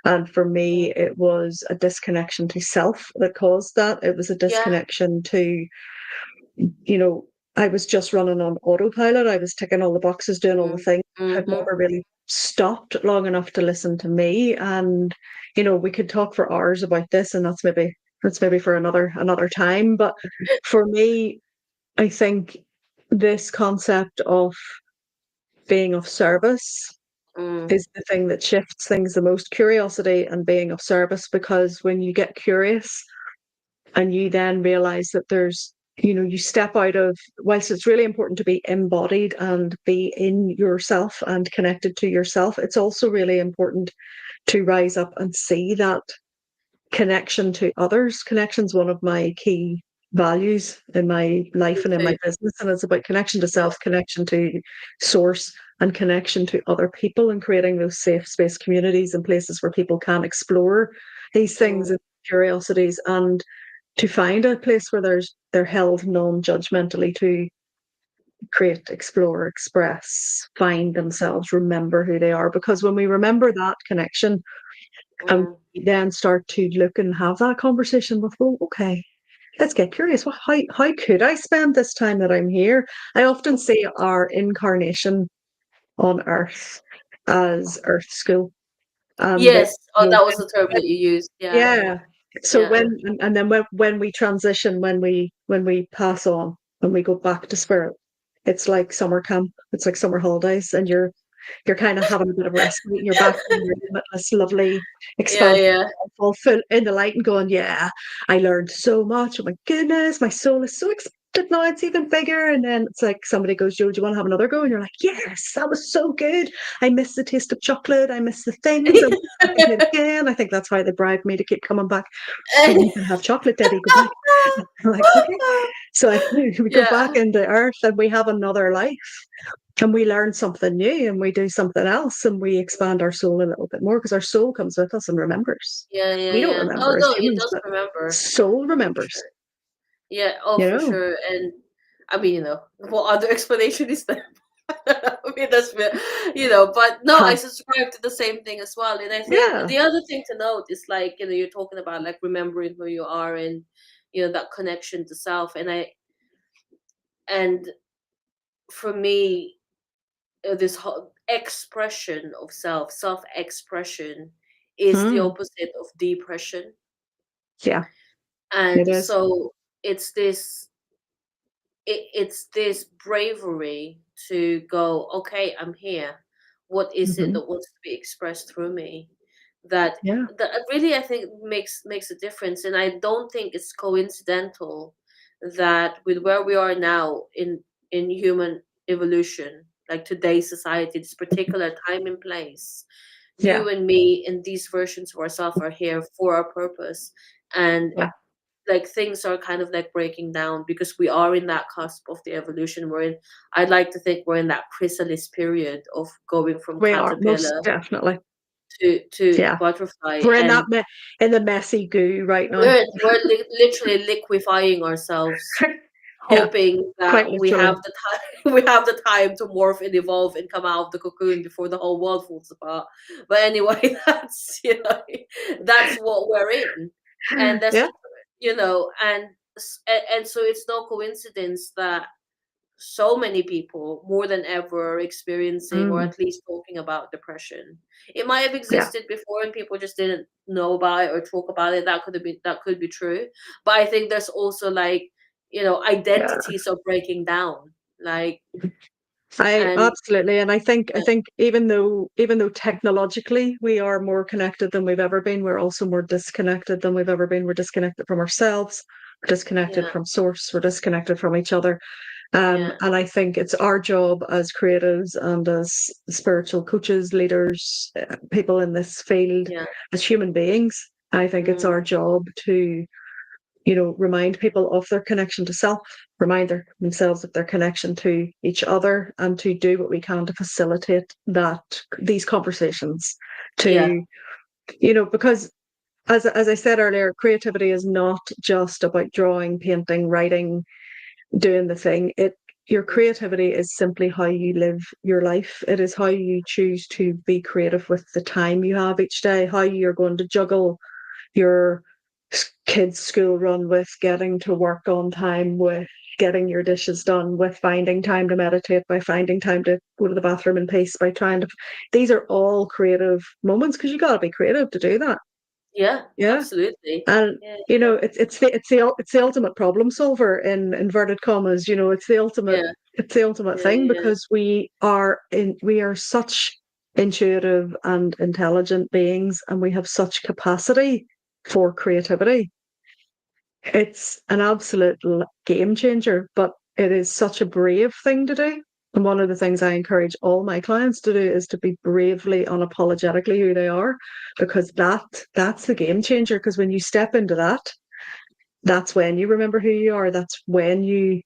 And for mm. me, it was a disconnection to self that caused that. It was a Yeah. disconnection to, you know, I was just running on autopilot. I was ticking all the boxes, doing all the Mm. things. I'd Mm-hmm. never really stopped long enough to listen to me. And, we could talk for hours about this, and that's maybe for another time. But for me, I think this concept of being of service Mm. is the thing that shifts things the most, curiosity and being of service, because when you get curious and you then realize that there's you step out of, whilst it's really important to be embodied and be in yourself and connected to yourself, it's also really important to rise up and see that connection to others. Connection's one of my key values in my life Me and in my too. business. And it's about connection to Yeah. self, connection to source, and connection to other people, and creating those safe space communities and places where people can explore these things Mm, and curiosities, and to find a place where they're held non-judgmentally to create, explore, express, find themselves, remember who they are. Because when we remember that connection, and mm. we then start to look and have that conversation with, well, okay, let's get curious. Well, how could I spend this time that I'm here? I often see our incarnation on Earth as Earth School, and that, Yes. Oh, that was the term that you used. Yeah. yeah. So Yeah. and then when we transition, when we pass on, when we go back to spirit, it's like summer camp. It's like summer holidays, and you're kind of having a bit of respite. You're back in your limitless, lovely, Yeah. expansive, Yeah. all full in the light, and going, yeah, I learned so much. Oh my goodness, my soul is so expanded now. It's even bigger. And then it's like somebody goes, Joe, do you want to have another go? And you're like, yes, that was so good. I miss the taste of chocolate. I miss the things. I'm back to do it again. I think that's why they bribed me to keep coming back. So you can have chocolate, Debbie. Go back. I'm like, okay. So we go Yeah. back into Earth and we have another life, and we learn something new, and we do something else, and we expand our soul a little bit more, because our soul comes with us and remembers. Yeah. Yeah. We don't Yeah. Oh remember as no, it humans, does but remember soul for remembers, sure. Yeah. Oh, you for know. sure. And I mean, what other explanation is there? I mean, but no, I Huh. subscribe to the same thing as well. And I think Yeah. the other thing to note is like, you're talking about like remembering who you are and, that connection to self. And for me, this whole expression of self expression is the Hmm. opposite of depression. Yeah, it And is. so it's this it's this bravery to go, okay, I'm here. What is it Hmm. that wants to be expressed through me? That Yeah. that really, I think, makes a difference. And I don't think it's coincidental that with where we are now in human evolution, like today's society, this particular time and place, Yeah. you and me and these versions of ourselves are here for our purpose. And Yeah. like things are kind of like breaking down because we are in that cusp of the evolution we're in. I'd like to think we're in that chrysalis period of going from We are most caterpillar definitely. to Yeah. butterfly. We're in And in the messy goo right now. literally liquefying ourselves, Yeah, hoping quite that we have literally. the time we have the time to morph and evolve and come out of the cocoon before the whole world falls apart. But anyway, that's what we're in. And that's Yeah. and so it's no coincidence that so many people more than ever are experiencing or Mm. at least talking about depression. It might have Yeah. existed before and people just didn't know about it or talk about it. That could be true. But I think there's also like, Yeah. identities are breaking down. Like, I and absolutely, and I yeah, think even though technologically we are more connected than we've ever been, we're also more disconnected than we've ever been. We're disconnected from ourselves, we're disconnected yeah, from source, we're disconnected from each other. yeah, And I think it's our job as creatives and as spiritual coaches, leaders, people in this field, yeah, as human beings. I think it's mm, our job to, remind people of their connection to self, remind themselves of their connection to each other, and to do what we can to facilitate these conversations. yeah, To, because as I said earlier, creativity is not just about drawing, painting, writing, doing the thing. Your mm, creativity is simply how you live your life. It is how you choose to be creative with the time you have each day, how you're going to juggle your kids' school run with getting to work on time, with getting your dishes done, with finding time to meditate, by finding time to go to the bathroom in peace, by trying to. These are all creative moments, because you got to be creative to do that. yeah, Yeah. absolutely. And Yeah, it's the ultimate problem solver, in inverted commas. It's the ultimate yeah, it's the ultimate yeah, thing, yeah, because we are such intuitive and intelligent beings, and we have such capacity for creativity. It's an absolute game changer, but it is such a brave thing to do. And one of the things I encourage all my clients to do is to be bravely, unapologetically who they are, because that's the game changer. Because when you step into that, that's when you remember who you are. That's when you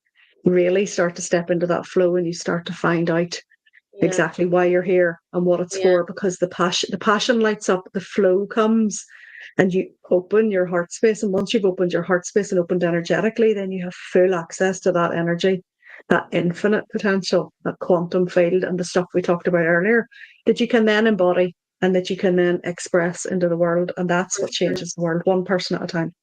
really start to step into that flow and you start to find out Yeah, exactly why you're here and what it's yeah, for, because the passion lights up, the flow comes, and you open your heart space. And once you've opened your heart space and opened energetically, then you have full access to that energy, that infinite potential, that quantum field, and the stuff we talked about earlier that you can then embody and that you can then express into the world. And that's for what sure. changes the world, one person at a time.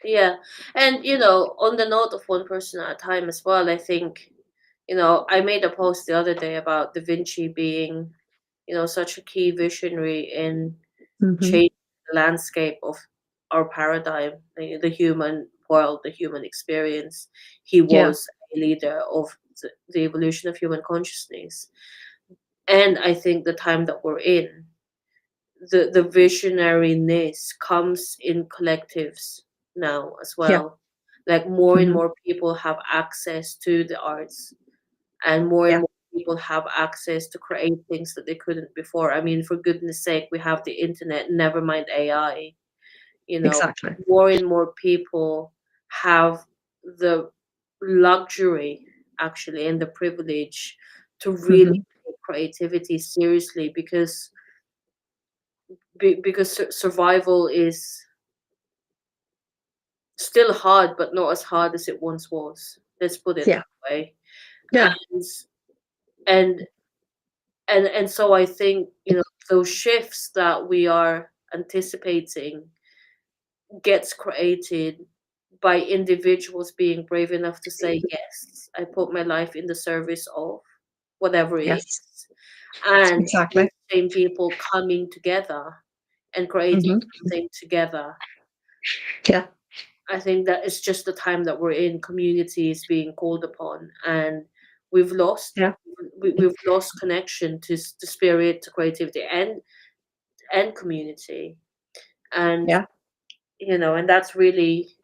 Yeah. And on the note of one person at a time as well, I think, I made a post the other day about Da Vinci being, such a key visionary in Hmm. changing the landscape of our paradigm, the human world, the human experience. He Yeah. was a leader of the evolution of human consciousness. And I think the time that we're in, the visionariness comes in collectives now as Yeah. well. Like more and Hmm. more people have access to the arts, and more Yeah. people have access to create things that they couldn't before. I mean, for goodness sake, we have the internet, never mind AI. You know, Exactly. more and more people have the luxury, actually, and the privilege to really Hmm. take creativity seriously, because survival is still hard, but not as hard as it once was. Let's put it Yeah. that way. Yeah. And and and so I think, those shifts that we are anticipating gets created by individuals being brave enough to say, yes, I put my life in the service of whatever it Yes. is. And those Exactly. same people coming together and creating Hmm. something together. Yeah. I think that it's just the time that we're in. Community is being called upon, and we've lost Yeah. we've lost connection to spirit, to creativity, and community, and Yeah. and that's really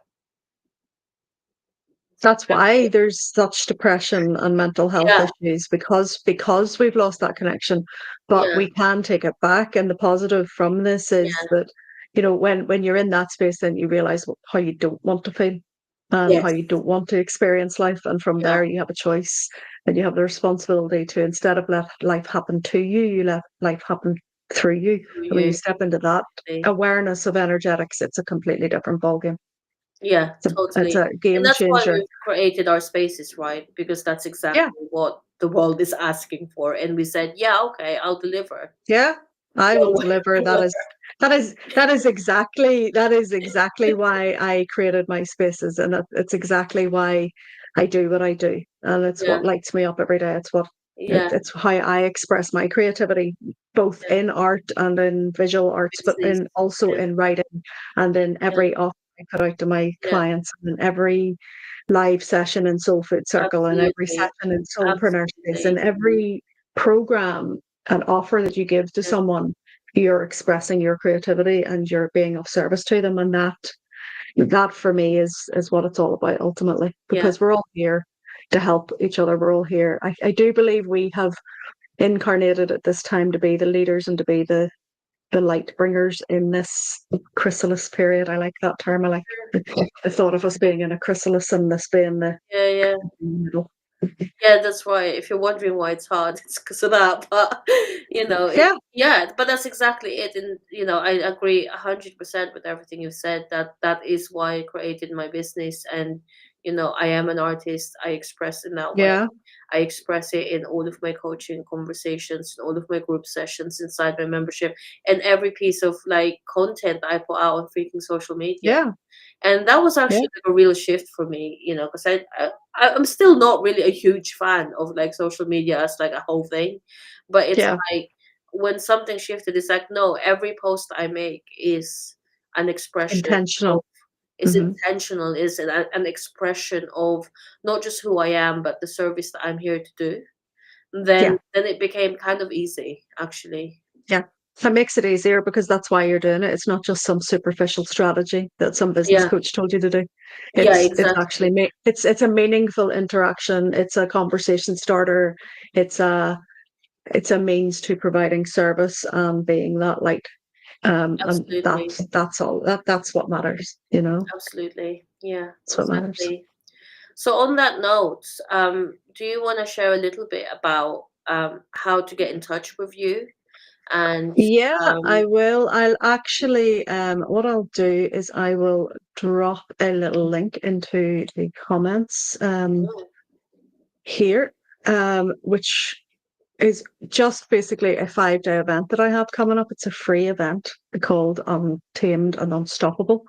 That's why there's such depression and mental health yeah, issues, because we've lost that connection. But yeah, we can take it back. And the positive from this is yeah, that, when you're in that space, then you realize how you don't want to feel and how yes, you don't want to experience life. And from yeah, there, you have a choice, and you have the responsibility to, instead of let life happen to you, you let life happen through you. through And when you you, step into that exactly. awareness of energetics, it's a completely different ballgame. Yeah, It's totally. a And game that's why changer. we've created our spaces, right? Because that's Yeah. exactly what the world is asking for, and we said, yeah, okay, I'll deliver. Yeah, I will Don't deliver. worry. That is exactly why I created my spaces, and it's exactly why I do what I do, and it's Yeah, what lights me up every day. yeah, It's how I express my creativity, both yeah. in art and in visual arts, but Business. in also Yeah, in writing and in yeah, every offer I put out to my yeah. clients, and in every live session in Soul Food Circle, and every Absolutely, session in Soulpreneur Space, absolutely. and every program and offer that you give to Yeah, someone, you're expressing your creativity and you're being of service to them. And that for me is what it's all about ultimately, yeah, because we're all here to help each other. We're all here. I do believe we have incarnated at this time to be the leaders and to be the light bringers in this chrysalis period. I like that term. I like the thought of us being in a chrysalis and this being the yeah, yeah. middle. Yeah, that's why. If you're wondering why it's hard, it's because of that. But Yeah, yeah, but that's exactly it. And I agree 100% with everything you said. That is why I created my business, and I am an artist. I express in that way. yeah, I express it in all of my coaching conversations, in all of my group sessions inside my membership, and every piece of like content I put out on freaking social media. yeah, And that was yeah, actually like a real shift for me, because I'm still not really a huge fan of like social media as like a whole thing, but it's yeah. like when something shifted, it's like no, every post I make is an expression of, Intentional. is Hmm. intentional, is an expression of not just who I am, but the service that I'm here to do. Then Yeah, then it became kind of easy, actually. yeah. It makes it easier because that's why you're doing it. It's not just some superficial strategy that some business Yeah, coach told you to do. yeah, It's actually exactly. it's a meaningful interaction. It's a conversation starter. It's a it's a means to providing service and being that light. And Absolutely. that's all. That's what matters. You know, Absolutely. Yeah, that's what matters. exactly. So on that note, do you want to share a little bit about how to get in touch with you and Yeah, um, I will. I'll actually, what I'll do is I will drop a little link into the comments oh, here, which is just basically a 5-day event that I have coming up. It's a free event called Untamed and Unstoppable.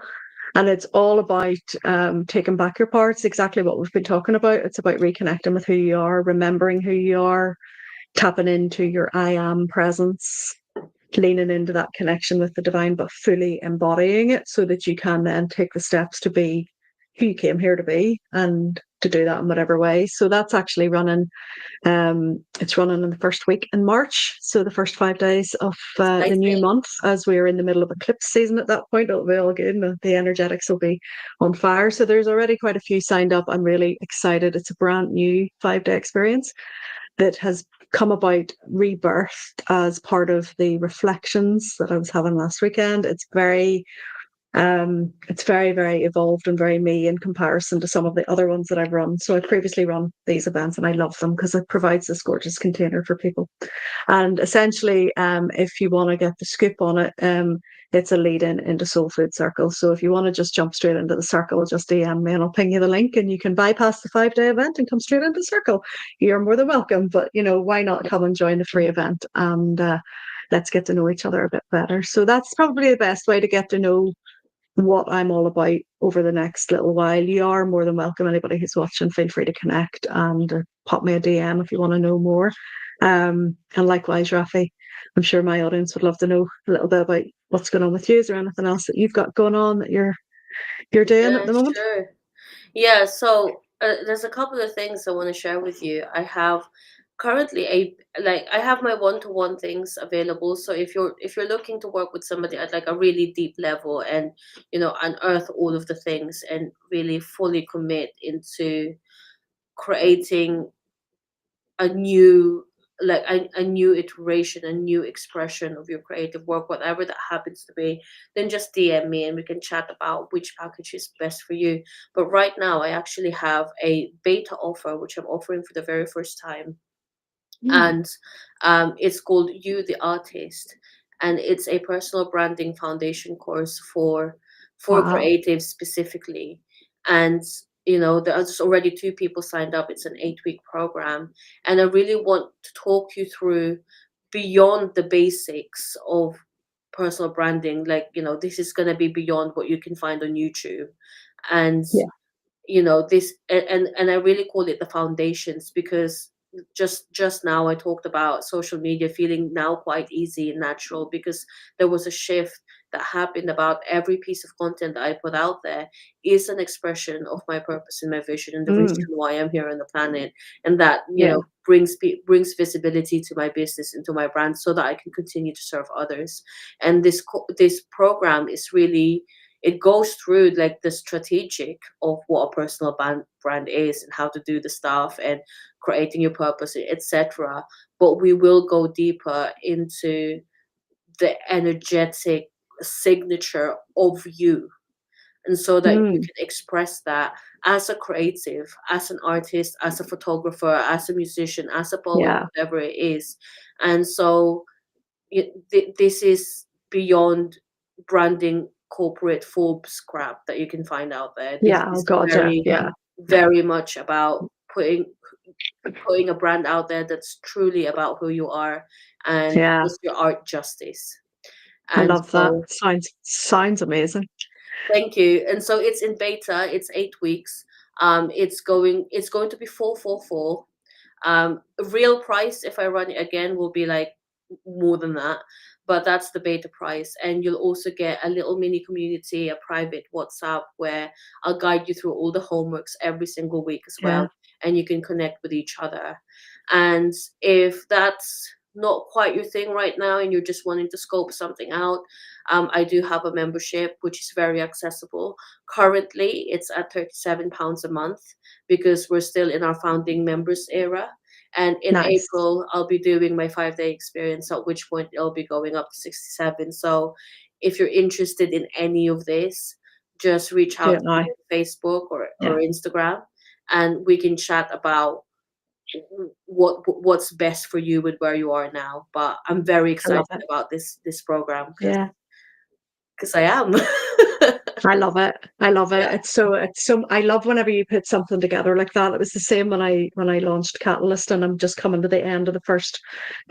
And it's all about taking back your parts, exactly what we've been talking about. It's about reconnecting with who you are, remembering who you are, tapping into your I am presence, leaning into that connection with the divine, but fully embodying it so that you can then take the steps to be who you came here to be and to do that in whatever way. So that's actually running. It's running in the first week in March, so the first 5 days of the new exciting. month. As we are in the middle of eclipse season at that point, it'll be all good. And the energetics will be on fire. So there's already quite a few signed up. I'm really excited. It's a brand new 5-day experience that has come about rebirthed as part of the reflections that I was having last weekend. It's very, very evolved and very me in comparison to some of the other ones that I've run. So I previously run these events and I love them because it provides this gorgeous container for people. And essentially, if you want to get the scoop on it, it's a lead in into Soul Food Circle. So if you want to just jump straight into the circle, just DM me and I'll ping you the link and you can bypass the 5-day event and come straight into the circle. You're more than welcome. But why not come and join the free event and let's get to know each other a bit better. So that's probably the best way to get to know what I'm all about over the next little while. You are more than welcome. Anybody who's watching, feel free to connect and pop me a DM if you want to know more. And likewise, Rafi, I'm sure my audience would love to know a little bit about what's going on with you. Is there anything else that you've got going on that you're doing at Yeah, the moment? sure. Yeah, so there's a couple of things I want to share with you. I have currently I have my one-to-one things available. So if you're looking to work with somebody at like a really deep level and unearth all of the things and really fully commit into creating a new a new iteration, a new expression of your creative work, whatever that happens to be, then just DM me and we can chat about which package is best for you. But right now I actually have a beta offer which I'm offering for the very first time, Mm. and it's called You the Artist, and it's a personal branding foundation course for Wow. creatives specifically. And there's already 2 people signed up. It's an 8-week program, and I really want to talk you through beyond the basics of personal branding. Like, this is going to be beyond what you can find on YouTube. And Yeah. this, and I really call it the foundations, because just now I talked about social media feeling now quite easy and natural, because there was a shift that happened. About every piece of content that I put out there is an expression of my purpose and my vision and the reason Mm. why I'm here on the planet, and that Yeah. brings visibility to my business and to my brand, so that I can continue to serve others. And this program is really, it goes through like the strategic of what a personal brand is and how to do the stuff and creating your purpose, etc. But we will go deeper into the energetic signature of you, and so that you Mm. can express that as a creative, as an artist, as a photographer, as a musician, as a poet, Yeah. whatever it is. And so this is beyond branding corporate Forbes crap that you can find out there. This Yeah. Oh is God. Yeah. very, Yeah. very much about putting a brand out there that's truly about who you are and Yeah. does your art justice. I And love that. so, Sounds amazing. thank you. And so it's in beta. It's 8 weeks. It's going to be 444. Real price, if I run it again, will be like more than that, but that's the beta price. And you'll also get a little mini community, a private WhatsApp where I'll guide you through all the homeworks every single week as Yeah. well, and you can connect with each other. And if that's not quite your thing right now and you're just wanting to scope something out, I do have a membership which is very accessible. Currently, it's at £37 a month because we're still in our founding members era. And in Nice. April, I'll be doing my 5 day experience, at which point it'll be going up to 67. So if you're interested in any of this, just reach Do out it to me now. on Facebook Yeah, or Instagram, and we can chat about what's best for you with where you are now. But I'm very I love excited it. about this program Yeah. because I am. I love it. I love it. Yeah. It's so I love whenever you put something together like that. It was the same when I launched Catalyst, and I'm just coming to the end of the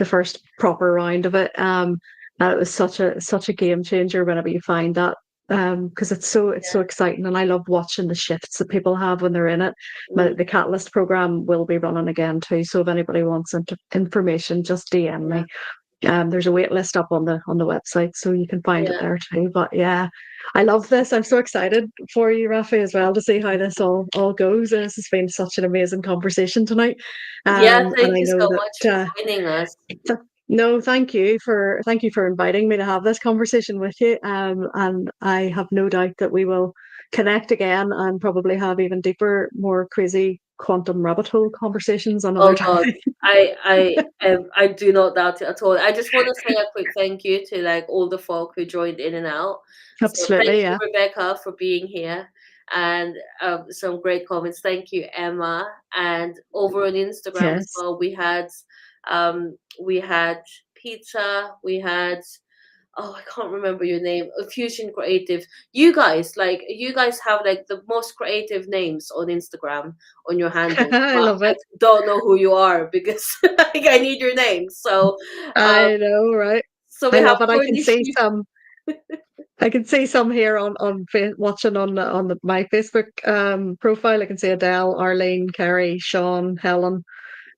first proper round of it. And it was such a game changer whenever you find that, because it's so Yeah. exciting, and I love watching the shifts that people have when they're in it. Mm, The Catalyst program will be running again too, so if anybody wants information, just DM yeah. me. There's a wait list up on the website, so you can find it Yeah. there too. But yeah, I love this. I'm so excited for you, Rafi, as well, to see how this all goes. And this has been such an amazing conversation tonight. Yeah. And Thank I you know so much for that joining us. no, thank you for inviting me to have this conversation with you. And I have no doubt that we will connect again and probably have even deeper, more crazy quantum rabbit hole conversations another Oh time. God, I do not doubt it at all. I just want to say a quick thank you to like all the folk who joined in and out. So thank Absolutely, you, yeah. Rebecca, for being here, and some great comments. Thank you, Emma, and over on Instagram as Yes. well. We had pizza. We had, oh, I can't remember your name. Fusion Creative. You guys have like the most creative names on Instagram on your handles, I but love I it. don't know who you are because like I need your name. Um, I know, right? so we I have love it. Cornish. I can see some here watching on my Facebook profile. I can see Adele, Arlene, Kerry, Sean, Helen.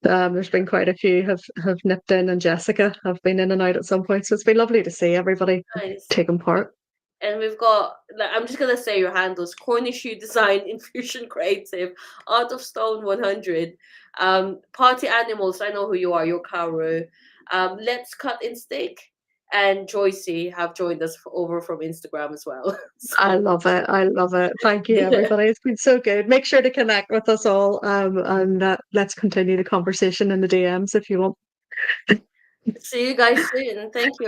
There's been quite a few have nipped in, and Jessica have been in and out at some point. So it's been lovely to see everybody Nice. taking part. And we've got, like, I'm just gonna say your handles: Cornish Shoe Design, Infusion Creative, Art of Stone 100, Party Animals. I know who you are. You're Kauru. Let's Cut and Stick, and Joycey have joined us over from Instagram as well. I So love it. I love it. Thank you, everybody. It's been so good. Make sure to connect with us all, and let's continue the conversation in the DMs if you want. see you guys soon. Thank you.